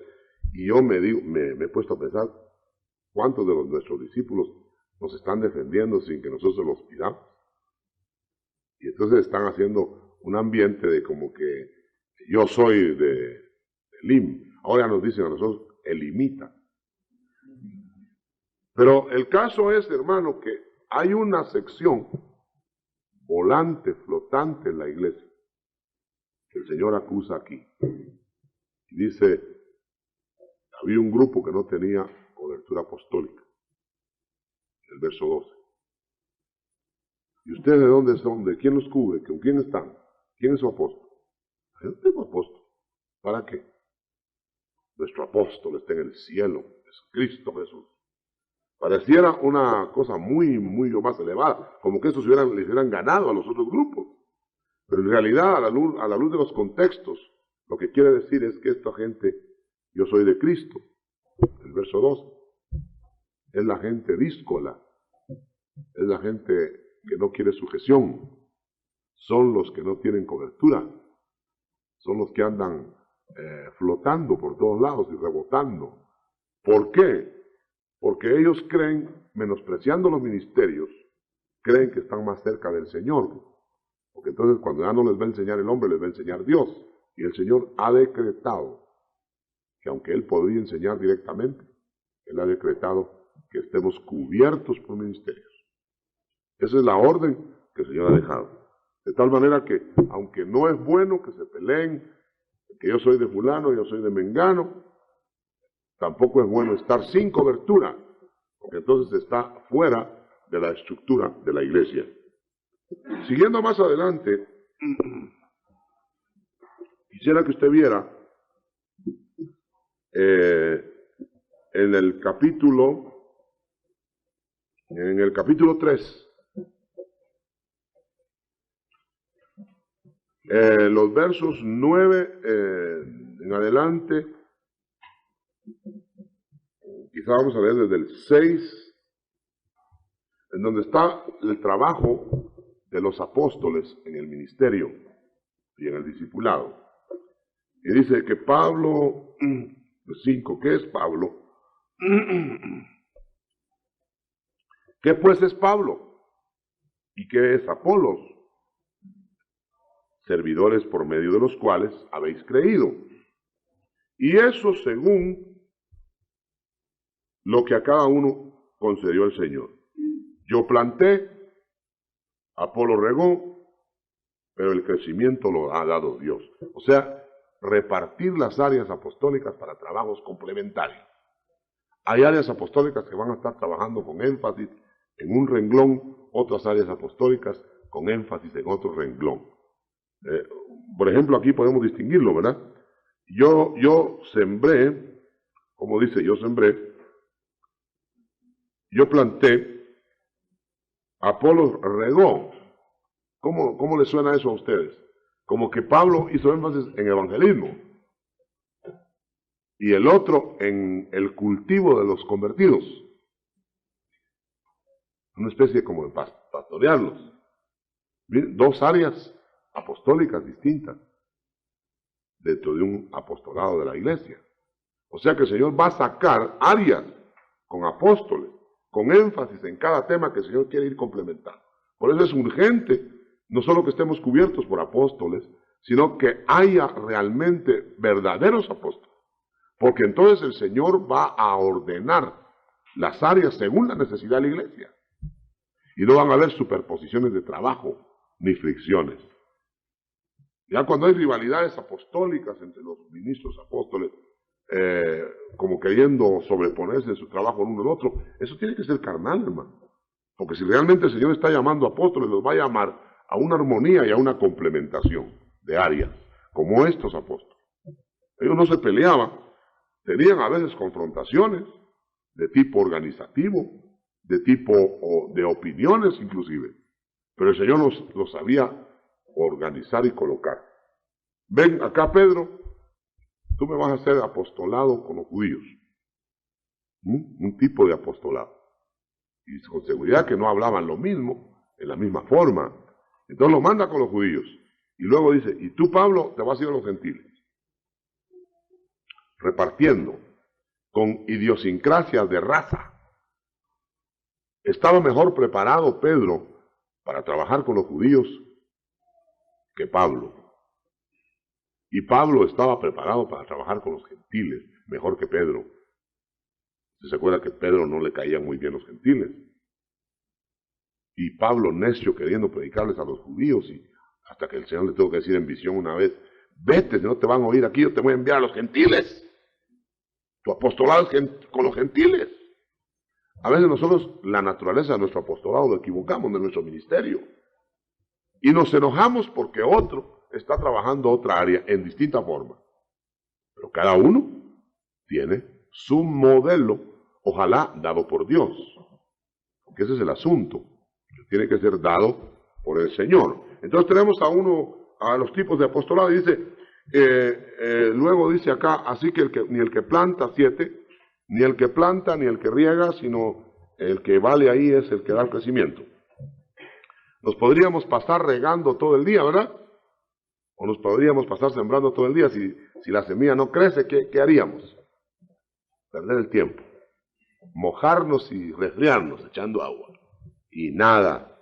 Y yo me he puesto a pensar, ¿cuántos de nuestros discípulos nos están defendiendo sin que nosotros se los pidamos? Y entonces están haciendo un ambiente de como que yo soy de Elim. Ahora nos dicen a nosotros, Elimita. Pero el caso es, hermano, que hay una sección volante, flotante en la iglesia, que el Señor acusa aquí. Y dice, había un grupo que no tenía cobertura apostólica. El verso 12. ¿Y ustedes de dónde son? ¿De quién los cubre? ¿Con quién están? ¿Quién es su apóstol? Yo no tengo apóstol. ¿Para qué? Nuestro apóstol está en el cielo, es Cristo Jesús. Pareciera una cosa muy más elevada, como que estos les hubieran ganado a los otros grupos. Pero en realidad, a la luz de los contextos, lo que quiere decir es que esta gente, yo soy de Cristo. El verso 2, es la gente díscola, es la gente que no quiere sujeción, son los que no tienen cobertura, son los que andan flotando por todos lados y rebotando. ¿Por qué? Porque ellos creen, menospreciando los ministerios, creen que están más cerca del Señor. Porque entonces cuando ya no les va a enseñar el hombre, les va a enseñar Dios. Y el Señor ha decretado que aunque Él podría enseñar directamente, Él ha decretado que estemos cubiertos por ministerios. Esa es la orden que el Señor ha dejado. De tal manera que, aunque no es bueno que se peleen, que yo soy de fulano, yo soy de mengano, tampoco es bueno estar sin cobertura, porque entonces está fuera de la estructura de la iglesia. Siguiendo más adelante, quisiera que usted viera en el capítulo 3, los versos 9 en adelante, quizá vamos a leer desde el 6, en donde está el trabajo de los apóstoles en el ministerio y en el discipulado. Y dice que Pablo, 5, ¿qué es Pablo? ¿Qué pues es Pablo? ¿Y qué es Apolos? Servidores por medio de los cuales habéis creído. Y eso según lo que a cada uno concedió el Señor. Yo planté, Apolo regó, pero el crecimiento lo ha dado Dios. O sea, repartir las áreas apostólicas para trabajos complementarios. Hay áreas apostólicas que van a estar trabajando con énfasis en un renglón, otras áreas apostólicas con énfasis en otro renglón. Por ejemplo, aquí podemos distinguirlo, ¿verdad? Yo sembré, como dice, yo planté, Apolos regó. ¿Cómo le suena eso a ustedes? Como que Pablo hizo énfasis en evangelismo y el otro en el cultivo de los convertidos. Una especie como de pastorearlos. Dos áreas apostólicas distintas dentro de un apostolado de la iglesia. O sea que el Señor va a sacar áreas con apóstoles, con énfasis en cada tema que el Señor quiere ir complementando. Por eso es urgente, no solo que estemos cubiertos por apóstoles, sino que haya realmente verdaderos apóstoles. Porque entonces el Señor va a ordenar las áreas según la necesidad de la iglesia. Y no van a haber superposiciones de trabajo ni fricciones. Ya cuando hay rivalidades apostólicas entre los ministros apóstoles, como queriendo sobreponerse en su trabajo el uno al otro, eso tiene que ser carnal, hermano. Porque si realmente el Señor está llamando apóstoles, los va a llamar a una armonía y a una complementación de áreas, como estos apóstoles. Ellos no se peleaban, tenían a veces confrontaciones de tipo organizativo, de tipo de opiniones inclusive, pero el Señor los sabía organizar y colocar. Ven acá, Pedro, tú me vas a hacer apostolado con los judíos. Un tipo de apostolado. Y con seguridad que no hablaban lo mismo, en la misma forma. Entonces lo manda con los judíos. Y luego dice, y tú, Pablo, te vas a ir a los gentiles. Repartiendo, con idiosincrasias de raza. Estaba mejor preparado Pedro para trabajar con los judíos que Pablo. Y Pablo estaba preparado para trabajar con los gentiles, mejor que Pedro. ¿Se acuerda que a Pedro no le caían muy bien los gentiles? Y Pablo, necio, queriendo predicarles a los judíos, y hasta que el Señor le tuvo que decir en visión una vez, vete, si no te van a oír aquí, yo te voy a enviar a los gentiles. Tu apostolado es con los gentiles. A veces nosotros, la naturaleza de nuestro apostolado, lo equivocamos de nuestro ministerio. Y nos enojamos porque otro está trabajando otra área en distinta forma. Pero cada uno tiene su modelo, ojalá dado por Dios. Porque ese es el asunto, que tiene que ser dado por el Señor. Entonces tenemos a los tipos de apostolado, y dice, luego dice acá, así que ni el que planta, 7, ni el que planta, ni el que riega, sino el que vale ahí es el que da el crecimiento. Nos podríamos pasar regando todo el día, ¿verdad? O nos podríamos pasar sembrando todo el día. Si la semilla no crece, ¿qué haríamos? Perder el tiempo. Mojarnos y resfriarnos echando agua. Y nada.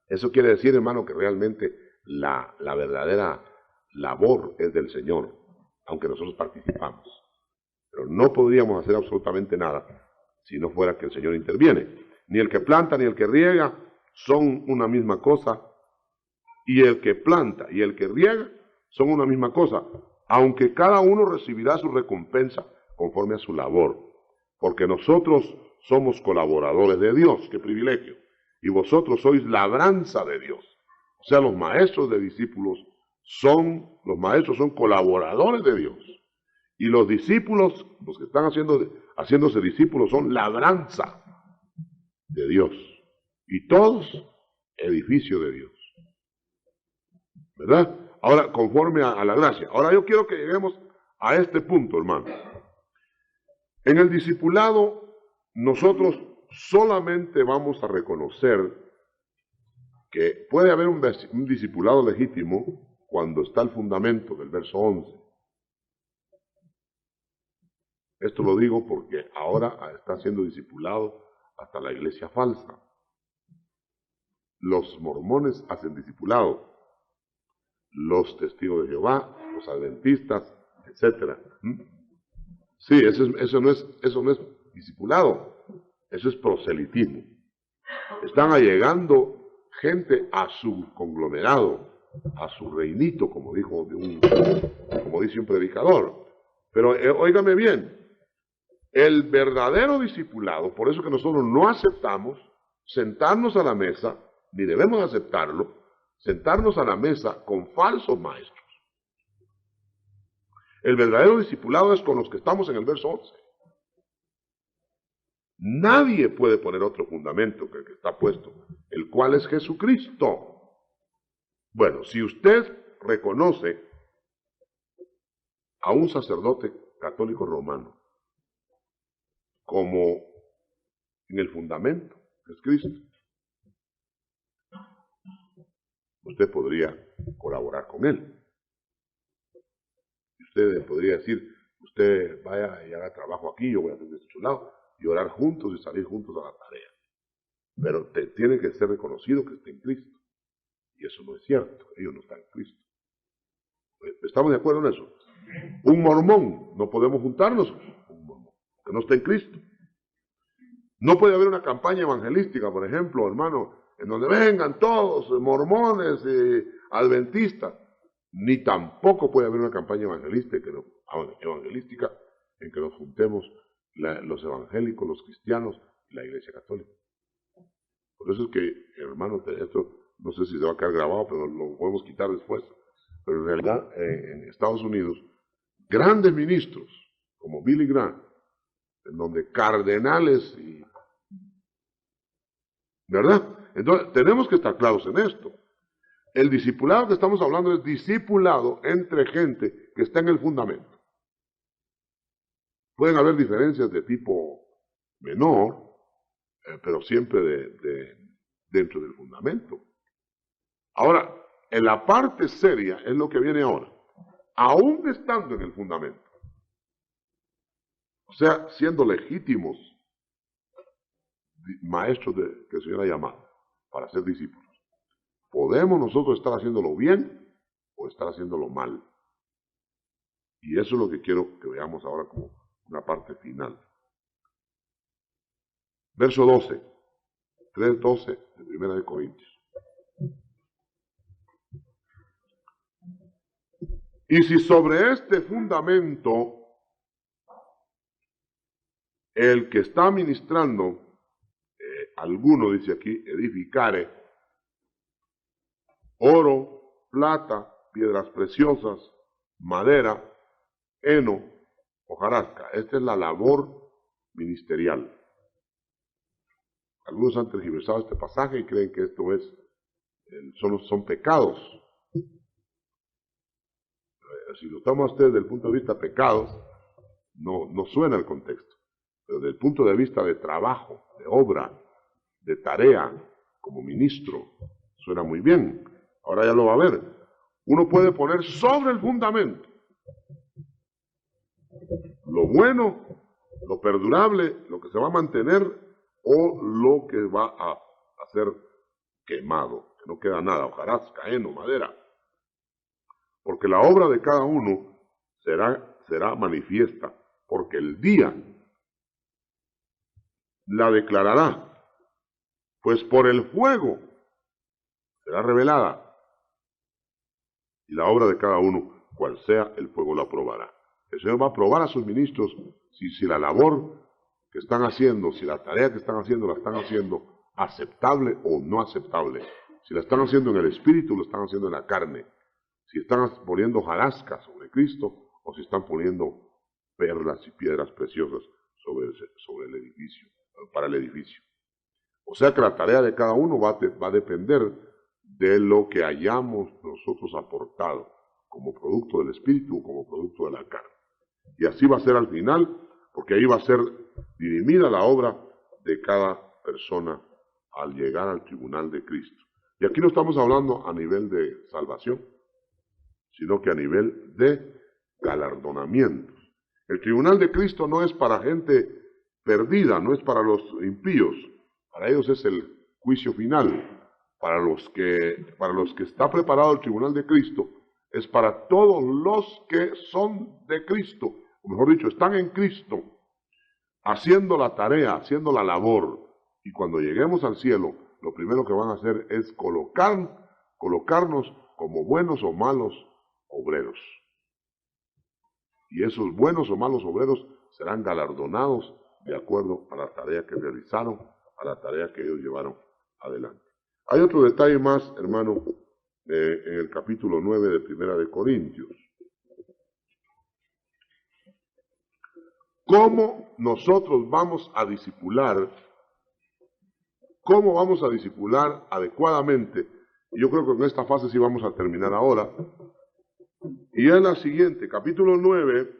Eso quiere decir, hermano, que realmente la verdadera labor es del Señor, aunque nosotros participamos. Pero no podríamos hacer absolutamente nada si no fuera que el Señor interviene. Ni el que planta ni el que riega son una misma cosa, y el que planta y el que riega son una misma cosa, aunque cada uno recibirá su recompensa conforme a su labor, porque nosotros somos colaboradores de Dios. ¡Qué privilegio! Y vosotros sois labranza de Dios. O sea, los maestros de discípulos los maestros son colaboradores de Dios, y los discípulos, los que están haciéndose discípulos, son labranza de Dios, y todos edificio de Dios, ¿verdad? Ahora, conforme a la gracia. Ahora yo quiero que lleguemos a este punto, hermano. En el discipulado, nosotros solamente vamos a reconocer que puede haber un discipulado legítimo cuando está el fundamento del verso 11. Esto lo digo porque ahora está siendo discipulado hasta la iglesia falsa. Los mormones hacen discipulado, los testigos de Jehová, los adventistas, etc. Sí, eso no es discipulado, eso es proselitismo. Están allegando gente a su conglomerado, a su reinito, como dice un predicador. Pero óigame bien, el verdadero discipulado, por eso que nosotros no aceptamos sentarnos a la mesa, ni debemos aceptarlo, sentarnos a la mesa con falsos maestros. El verdadero discipulado es con los que estamos en el verso 11. Nadie puede poner otro fundamento que el que está puesto, el cual es Jesucristo. Bueno, si usted reconoce a un sacerdote católico romano como en el fundamento, que es Cristo, usted podría colaborar con él. Usted podría decir, usted vaya y haga trabajo aquí, yo voy a hacer de este lado, y orar juntos y salir juntos a la tarea. Pero tiene que ser reconocido que está en Cristo. Y eso no es cierto, ellos no están en Cristo. ¿Estamos de acuerdo en eso? Un mormón, no podemos juntarnos con un mormón, que no está en Cristo. No puede haber una campaña evangelística, por ejemplo, hermano, en donde vengan todos mormones y adventistas. Ni tampoco puede haber una campaña evangelística en que nos juntemos los evangélicos, los cristianos y la Iglesia Católica. Por eso es que, hermano, esto no sé si se va a quedar grabado, pero lo podemos quitar después. Pero en realidad, en Estados Unidos, grandes ministros, como Billy Graham, en donde cardenales y... ¿verdad? Entonces, tenemos que estar claros en esto. El discipulado que estamos hablando es discipulado entre gente que está en el fundamento. Pueden haber diferencias de tipo menor, pero siempre dentro del fundamento. Ahora, en la parte seria es lo que viene ahora. Aún estando en el fundamento, o sea, siendo legítimos maestros que el Señor ha llamado para ser discípulos, podemos nosotros estar haciéndolo bien o estar haciéndolo mal. Y eso es lo que quiero que veamos ahora como una parte final. Verso 12, 3:12 de 1 de Corintios. Y si sobre este fundamento el que está ministrando, alguno dice aquí, edificare, oro, plata, piedras preciosas, madera, heno, hojarasca. Esta es la labor ministerial. Algunos han tergiversado este pasaje y creen que esto son pecados. Si lo toman ustedes desde el punto de vista pecados, no suena el contexto. Pero desde el punto de vista de trabajo, de obra, de tarea, como ministro, suena muy bien. Ahora ya lo va a ver. Uno puede poner sobre el fundamento lo bueno, lo perdurable, lo que se va a mantener o lo que va a ser quemado, que no queda nada, hojarasca, heno, madera. Porque la obra de cada uno será manifiesta, porque el día la declarará, pues por el fuego será revelada, y la obra de cada uno, cual sea, el fuego la probará. El Señor va a probar a sus ministros si la labor que están haciendo, si la tarea que están haciendo, la están haciendo aceptable o no aceptable. Si la están haciendo en el espíritu, lo están haciendo en la carne. Si están poniendo hojarasca sobre Cristo o si están poniendo perlas y piedras preciosas sobre el edificio, para el edificio. O sea que la tarea de cada uno va a depender de lo que hayamos nosotros aportado como producto del espíritu o como producto de la carne. Y así va a ser al final, porque ahí va a ser dirimida la obra de cada persona al llegar al tribunal de Cristo. Y aquí no estamos hablando a nivel de salvación, sino que a nivel de galardonamientos. El tribunal de Cristo no es para gente perdida, no es para los impíos, para ellos es el juicio final. Para los que está preparado el tribunal de Cristo, es para todos los que son de Cristo, o mejor dicho, están en Cristo, haciendo la tarea, haciendo la labor. Y cuando lleguemos al cielo, lo primero que van a hacer es colocarnos como buenos o malos obreros. Y esos buenos o malos obreros serán galardonados de acuerdo a la tarea que realizaron, a la tarea que ellos llevaron adelante. Hay otro detalle más, hermano, en el capítulo 9 de Primera de Corintios. ¿Cómo nosotros vamos a discipular? ¿Cómo vamos a discipular adecuadamente? Y yo creo que en esta fase sí vamos a terminar ahora. Y es la siguiente, capítulo 9,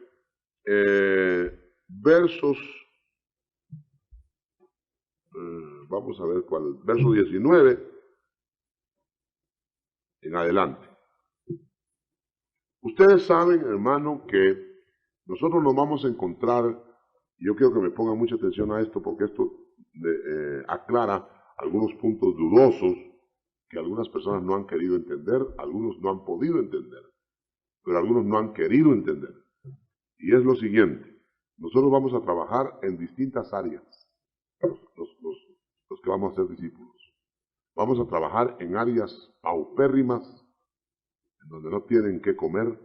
versos, vamos a ver cuál, verso 19 en adelante. Ustedes saben, hermano, que nosotros nos vamos a encontrar, y yo quiero que me pongan mucha atención a esto, porque esto aclara algunos puntos dudosos que algunas personas no han querido entender, algunos no han podido entender, pero algunos no han querido entender. Y es lo siguiente, nosotros vamos a trabajar en distintas áreas, los que vamos a ser discípulos. Vamos a trabajar en áreas paupérrimas, en donde no tienen qué comer,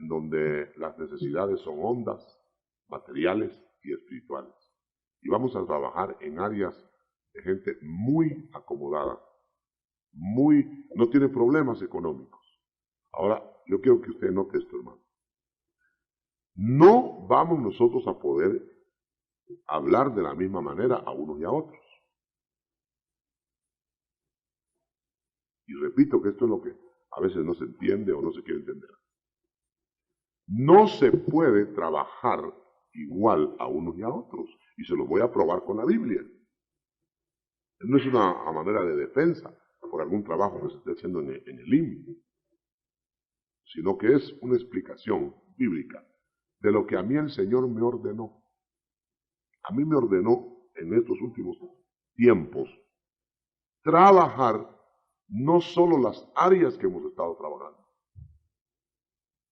en donde las necesidades son hondas, materiales y espirituales. Y vamos a trabajar en áreas de gente muy acomodada, no tiene problemas económicos. Ahora, yo quiero que usted note esto, hermano. No vamos nosotros a poder hablar de la misma manera a unos y a otros. Y repito que esto es lo que a veces no se entiende o no se quiere entender. No se puede trabajar igual a unos y a otros. Y se lo voy a probar con la Biblia. No es una manera de defensa por algún trabajo que se esté haciendo en el IMI, sino que es una explicación bíblica de lo que a mí el Señor me ordenó. A mí me ordenó en estos últimos tiempos trabajar no solo las áreas que hemos estado trabajando.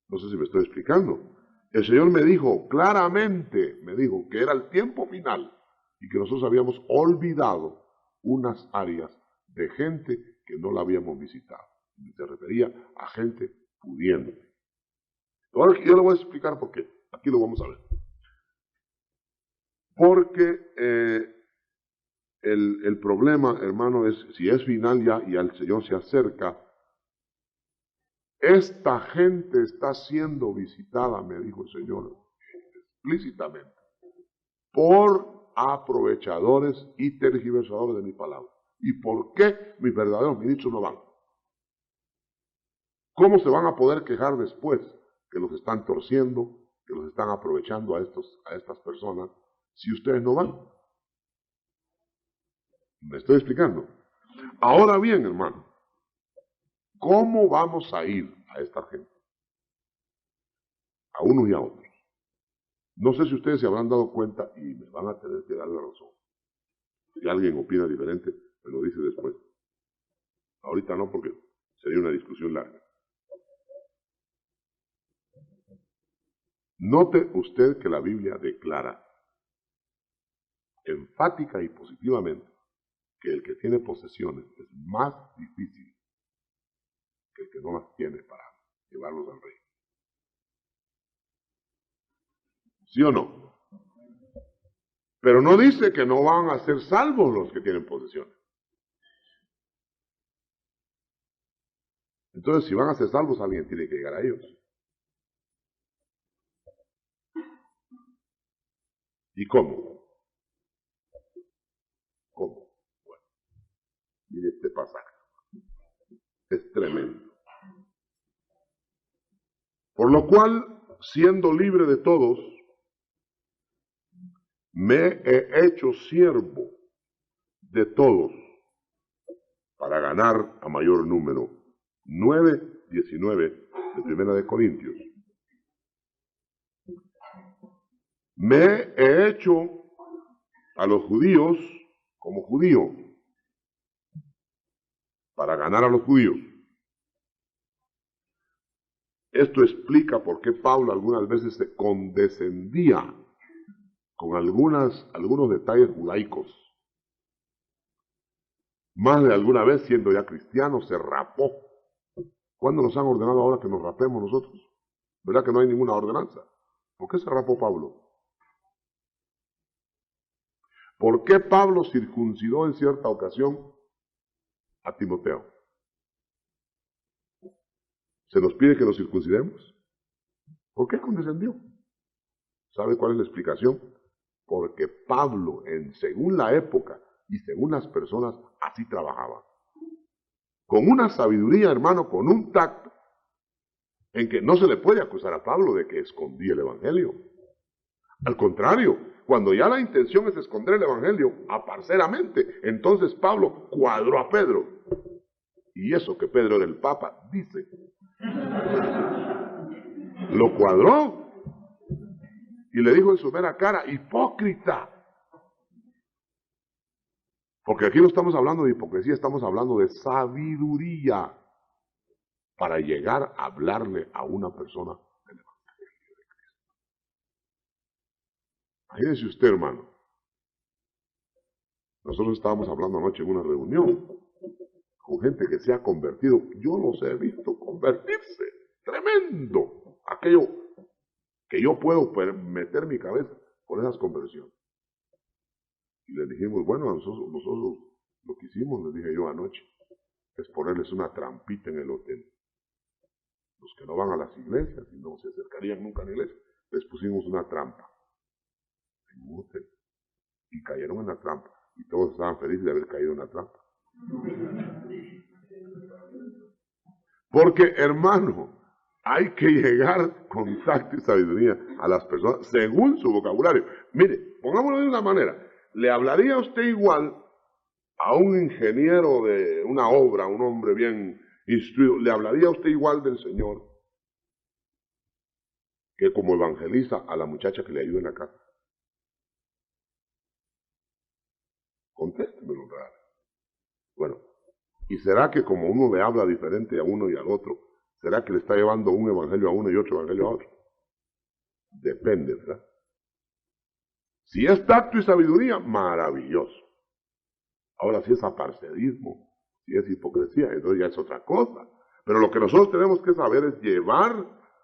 No sé si me estoy explicando. El Señor me dijo claramente, me dijo que era el tiempo final y que nosotros habíamos olvidado unas áreas de gente que no la habíamos visitado. Se refería a gente pudiente. Ahora yo le voy a explicar por qué. Aquí lo vamos a ver. Porque el problema, hermano, es si es final ya y al Señor se acerca. Esta gente está siendo visitada, me dijo el Señor explícitamente, por aprovechadores y tergiversadores de mi palabra. ¿Y por qué mis verdaderos ministros no van? ¿Cómo se van a poder quejar después que los están torciendo, que los están aprovechando a estas personas, si ustedes no van? ¿Me estoy explicando? Ahora bien, hermano, ¿cómo vamos a ir a esta gente? A unos y a otros. No sé si ustedes se habrán dado cuenta y me van a tener que dar la razón. Si alguien opina diferente, me lo dice después. Ahorita no, porque sería una discusión larga. Note usted que la Biblia declara enfática y positivamente que el que tiene posesiones es más difícil que el que no las tiene para llevarlos al rey. ¿Sí o no? Pero no dice que no van a ser salvos los que tienen posesiones. Entonces, si van a ser salvos, alguien tiene que llegar a ellos. ¿Y cómo? ¿Cómo? Bueno, mire este pasaje. Es tremendo. Por lo cual, siendo libre de todos, me he hecho siervo de todos para ganar a mayor número. 9:19 de Primera de Corintios. Me he hecho a los judíos como judío para ganar a los judíos. Esto explica por qué Pablo algunas veces se condescendía con algunos detalles judaicos. Más de alguna vez, siendo ya cristiano, se rapó ¿Cuándo nos han ordenado ahora que nos rapemos nosotros? ¿Verdad que no hay ninguna ordenanza? ¿Por qué se rapó Pablo? ¿Por qué Pablo circuncidó en cierta ocasión a Timoteo? ¿Se nos pide que nos circuncidemos? ¿Por qué condescendió? ¿Sabe cuál es la explicación? Porque Pablo, según la época y según las personas, así trabajaba. Con una sabiduría, hermano, con un tacto, en que no se le puede acusar a Pablo de que escondía el Evangelio. Al contrario, cuando ya la intención es esconder el Evangelio aparceramente, entonces Pablo cuadró a Pedro. Y eso que Pedro era el Papa, dice. Lo cuadró y le dijo en su mera cara, hipócrita. Porque aquí no estamos hablando de hipocresía, estamos hablando de sabiduría para llegar a hablarle a una persona del Evangelio de Cristo. Imagínense usted, hermano. Nosotros estábamos hablando anoche en una reunión con gente que se ha convertido. Yo los he visto convertirse. Tremendo. Aquello que yo puedo meter mi cabeza por esas conversiones. Y les dijimos, bueno, nosotros lo que hicimos, les dije yo anoche, es ponerles una trampita en el hotel. Los que no van a las iglesias y no se acercarían nunca a la iglesia, les pusimos una trampa en un hotel. Y cayeron en la trampa. Y todos estaban felices de haber caído en la trampa. Porque, hermano, hay que llegar con tacto y sabiduría a las personas según su vocabulario. Mire, pongámoslo de una manera. ¿Le hablaría usted igual a un ingeniero de una obra, un hombre bien instruido, le hablaría usted igual del Señor que como evangeliza a la muchacha que le ayuda en la casa? Contéstemelo, ¿verdad? Bueno, ¿y será que como uno le habla diferente a uno y al otro, será que le está llevando un evangelio a uno y otro evangelio a otro? Depende, ¿verdad? Si es tacto y sabiduría, maravilloso. Ahora, si es aparcedismo, si es hipocresía, entonces ya es otra cosa. Pero lo que nosotros tenemos que saber es llevar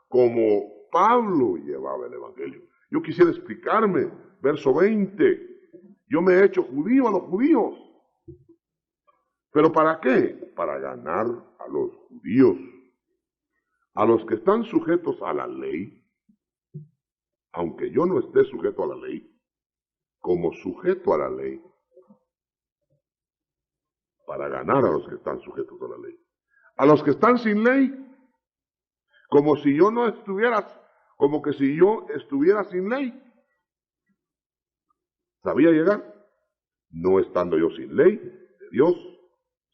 como Pablo llevaba el Evangelio. Yo quisiera explicarme, verso 20. Yo me he hecho judío a los judíos. ¿Pero para qué? Para ganar a los judíos. A los que están sujetos a la ley, aunque yo no esté sujeto a la ley, como sujeto a la ley, para ganar a los que están sujetos a la ley. A los que están sin ley, como si yo no estuviera, como que si yo estuviera sin ley. ¿Sabía llegar? No estando yo sin ley de Dios,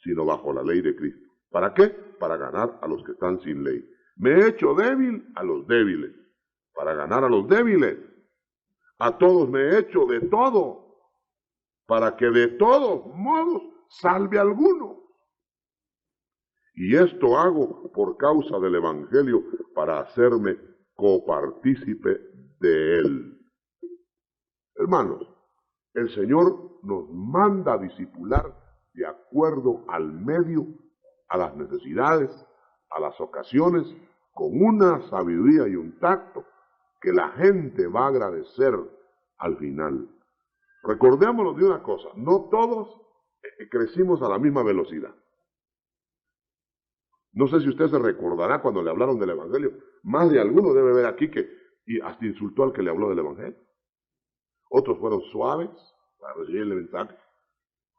sino bajo la ley de Cristo. ¿Para qué? Para ganar a los que están sin ley. Me he hecho débil a los débiles, para ganar a los débiles. A todos me he hecho de todo, para que de todos modos salve a alguno. Y esto hago por causa del Evangelio, para hacerme copartícipe de él. Hermanos, el Señor nos manda a discipular de acuerdo al medio, a las necesidades, a las ocasiones, con una sabiduría y un tacto que la gente va a agradecer al final. Recordémonos de una cosa, no todos crecimos a la misma velocidad. No sé si usted se recordará cuando le hablaron del Evangelio. Más de alguno debe ver aquí que y hasta insultó al que le habló del Evangelio. Otros fueron suaves para recibir el mensaje.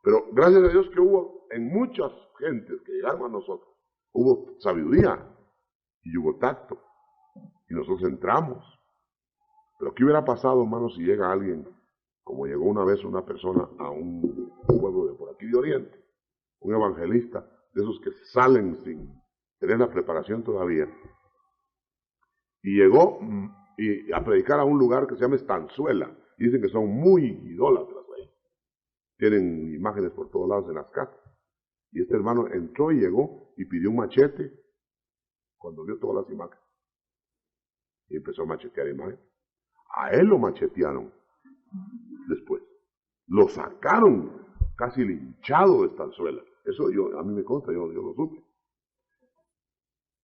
Pero gracias a Dios que hubo en muchas gentes que llegaron a nosotros, hubo sabiduría y hubo tacto. Y nosotros entramos. Pero ¿qué hubiera pasado, hermano, si llega alguien, como llegó una vez una persona a un pueblo de por aquí de Oriente, un evangelista, de esos que salen sin tener la preparación todavía, y llegó a predicar a un lugar que se llama Estanzuela, y dicen que son muy idólatras ahí, tienen imágenes por todos lados en las casas, y este hermano entró y llegó y pidió un machete cuando vio todas las imágenes, y empezó a machetear imágenes. A él lo machetearon después, lo sacaron casi linchado de Estanzuela. Eso a mí me consta, yo lo supe.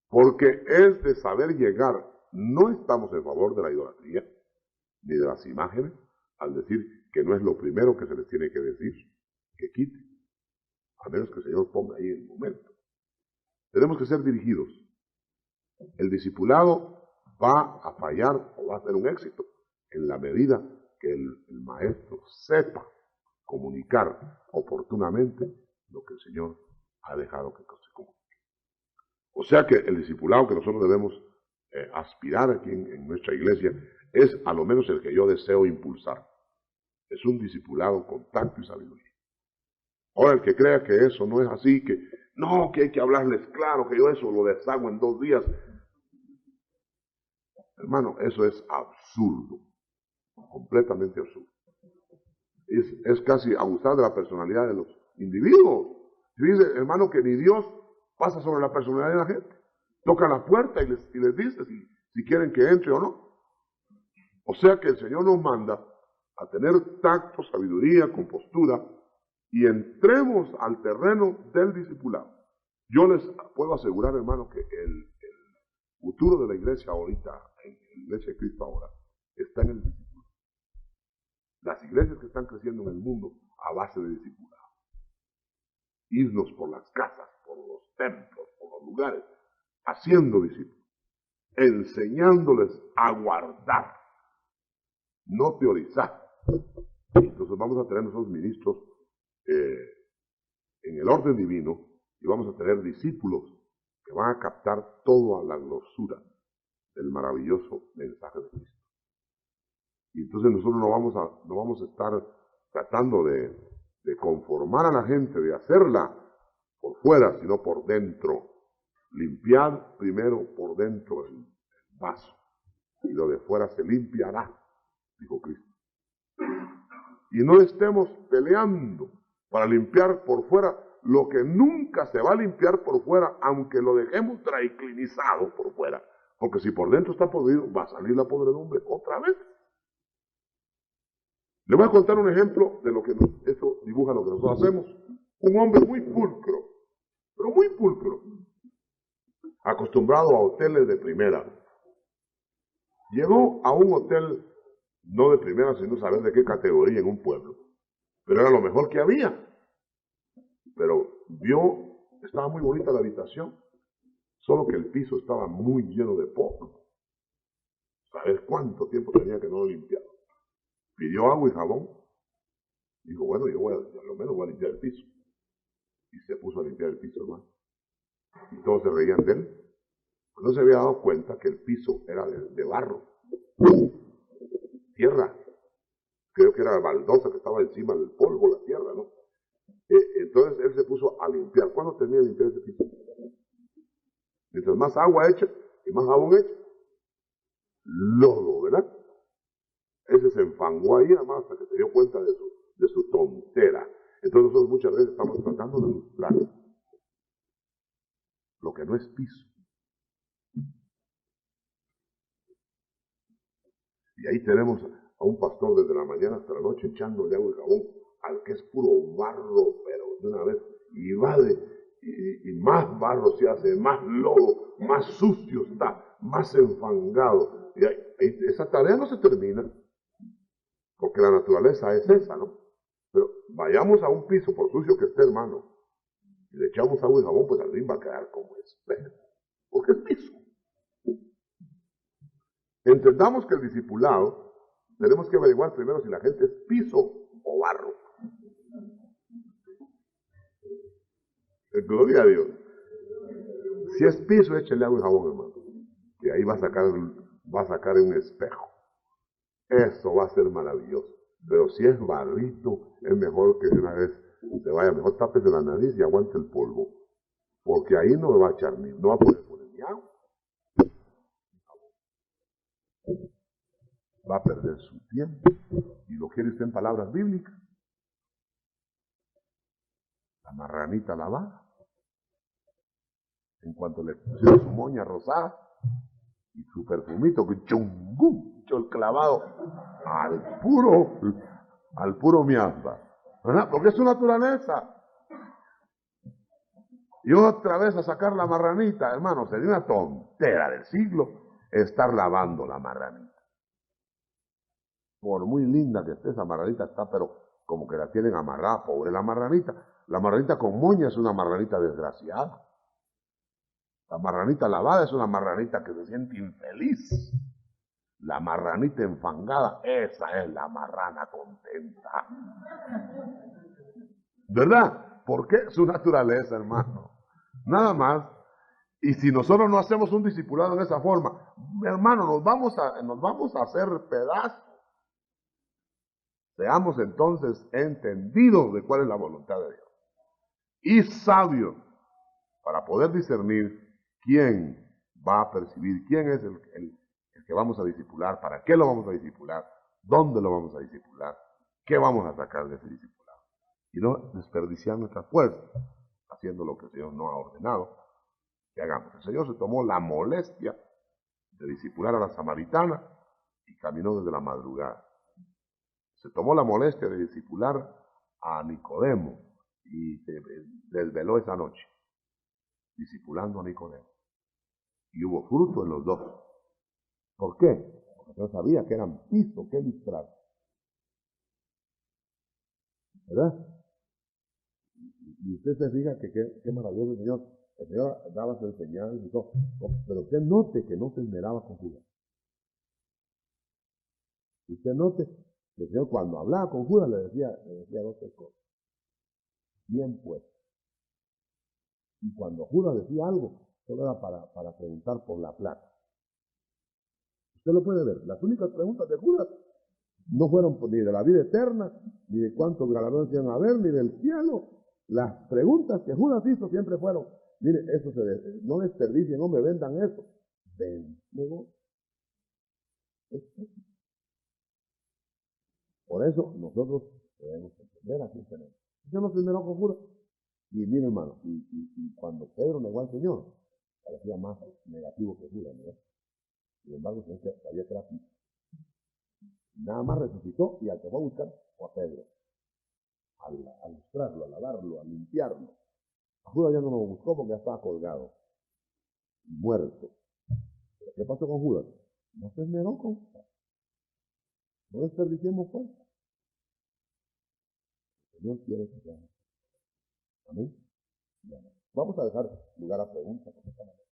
porque es de saber llegar. No estamos en favor de la idolatría, ni de las imágenes, al decir que no es lo primero que se les tiene que decir, que quite, a menos que el Señor ponga ahí el momento. Tenemos que ser dirigidos. El discipulado va a fallar o va a ser un éxito en la medida que el maestro sepa comunicar oportunamente lo que el Señor ha dejado que se comunique. O sea que el discipulado que nosotros debemos aspirar aquí en nuestra iglesia es a lo menos el que yo deseo impulsar. Es un discipulado con tacto y sabiduría. Ahora, el que crea que eso no es así, que no, que hay que hablarles claro, que yo eso lo deshago en 2 días. Hermano, eso es absurdo, completamente absurdo. Es casi abusar de la personalidad de los individuos. Dice, hermano, que ni Dios pasa sobre la personalidad de la gente. Toca la puerta y les dice si quieren que entre o no. O sea que el Señor nos manda a tener tacto, sabiduría, compostura, y entremos al terreno del discipulado. Yo les puedo asegurar, hermano, que el futuro de la iglesia ahorita, en la iglesia de Cristo ahora, está en el discipulado. Las iglesias que están creciendo en el mundo a base de discipulado. Irnos por las casas, por los templos, por los lugares, haciendo discípulos, enseñándoles a guardar, no teorizar. Entonces vamos a tener nosotros ministros en el orden divino y vamos a tener discípulos que van a captar toda la glosura del maravilloso mensaje de Cristo. Y entonces nosotros no vamos a estar tratando de conformar a la gente, de hacerla por fuera, sino por dentro. Limpiad primero por dentro el vaso, y lo de fuera se limpiará, dijo Cristo. Y no estemos peleando para limpiar por fuera lo que nunca se va a limpiar por fuera, aunque lo dejemos triclinizado por fuera. Porque si por dentro está podrido, va a salir la podredumbre otra vez. Le voy a contar un ejemplo de lo que esto dibuja lo que nosotros hacemos. Un hombre muy pulcro, pero muy pulcro, acostumbrado a hoteles de primera. Llegó a un hotel, no de primera, sino saber de qué categoría en un pueblo. Pero era lo mejor que había. Pero vio, estaba muy bonita la habitación, solo que el piso estaba muy lleno de polvo. Saber cuánto tiempo tenía que no lo limpiaba. Pidió agua y jabón. Dijo, bueno, yo a lo menos voy a limpiar el piso. Y se puso a limpiar el piso, hermano. Y todos se reían de él. No se había dado cuenta que el piso era de barro. Tierra. Creo que era baldosa que estaba encima del polvo, la tierra, ¿no? Entonces él se puso a limpiar. ¿Cuándo termina de limpiar ese piso? Mientras más agua echa y más jabón echa, lodo, ¿verdad? Ese se enfangó ahí además hasta que se dio cuenta de su tontera. Entonces nosotros muchas veces estamos tratando de ilustrar lo que no es piso. Y ahí tenemos a un pastor desde la mañana hasta la noche echándole agua y jabón al que es puro barro, pero de una vez, y va y más barro se hace, más lodo, más sucio está, más enfangado. Y esa tarea no se termina, porque la naturaleza es esa, ¿no? Pero vayamos a un piso, por sucio que esté, hermano, y le echamos agua y jabón, pues al fin va a quedar como espejo, porque es piso. Entendamos que el discipulado, tenemos que averiguar primero si la gente es piso o barro. Gloria a Dios. Si es piso, échale agua y jabón, hermano, que ahí va a sacar un espejo. Eso va a ser maravilloso. Pero si es barrito, es mejor que de una vez se vaya, mejor tápese la nariz y aguante el polvo, porque ahí no me va a echar no va a poder poner ni agua. Va a perder su tiempo. Y lo quiere usted en palabras bíblicas. La marranita lavada. En cuanto le pusieron su moña rosada y su perfumito, que chungú, el clavado al puro miamba. ¿Verdad? Porque es su naturaleza. Y otra vez a sacar la marranita, hermano, sería una tontera del siglo estar lavando la marranita. Por muy linda que esté esa marranita, está, pero como que la tienen amarrada, pobre la marranita. La marranita con moña es una marranita desgraciada. La marranita lavada es una marranita que se siente infeliz. La marranita enfangada, esa es la marrana contenta. ¿Verdad? Porque es su naturaleza, hermano. Nada más. Y si nosotros no hacemos un discipulado en esa forma, hermano, nos vamos a hacer pedazos. Seamos entonces entendidos de cuál es la voluntad de Dios. Y sabios para poder discernir quién va a percibir, quién es el que vamos a discipular, para qué lo vamos a discipular, dónde lo vamos a discipular, qué vamos a sacar de ese discipulado. Y no desperdiciar nuestras fuerzas haciendo lo que el Señor no ha ordenado que hagamos. El Señor se tomó la molestia de discipular a la samaritana y caminó desde la madrugada. Se tomó la molestia de discipular a Nicodemo y se desveló esa noche, discipulando a Nicodemo. Y hubo fruto en los dos. ¿Por qué? Porque yo sabía que eran piso que ilustrar. ¿Verdad? Y usted se fija que qué maravilloso el Señor. El Señor daba sus señales y todo. Pero usted note que no se esmeraba con Judas. Usted note que el Señor cuando hablaba con Judas le decía dos cosas. Bien pues. Y cuando Judas decía algo, solo era para preguntar por la plata. Usted lo puede ver. Las únicas preguntas de Judas no fueron ni de la vida eterna, ni de cuántos galardones iban a haber, ni del cielo. Las preguntas que Judas hizo siempre fueron, mire, eso no desperdicien, no me vendan eso. Vendemos. Por eso nosotros debemos entender a quién tenemos. Yo no primero con Judas. Y mire, hermano, y cuando Pedro negó al Señor, parecía más negativo que Judas, ¿no? Sin embargo, el Señor sabía que era así. Nada más resucitó y al que fue a buscar fue a Pedro. A lustrarlo, a lavarlo, a limpiarlo. A Judas ya no lo buscó porque ya estaba colgado, muerto. ¿Pero qué pasó con Judas? No se esmeró con Judas. No desperdiciemos fuerza. El Señor quiere que seamos. Amén. Vamos a dejar lugar a preguntas.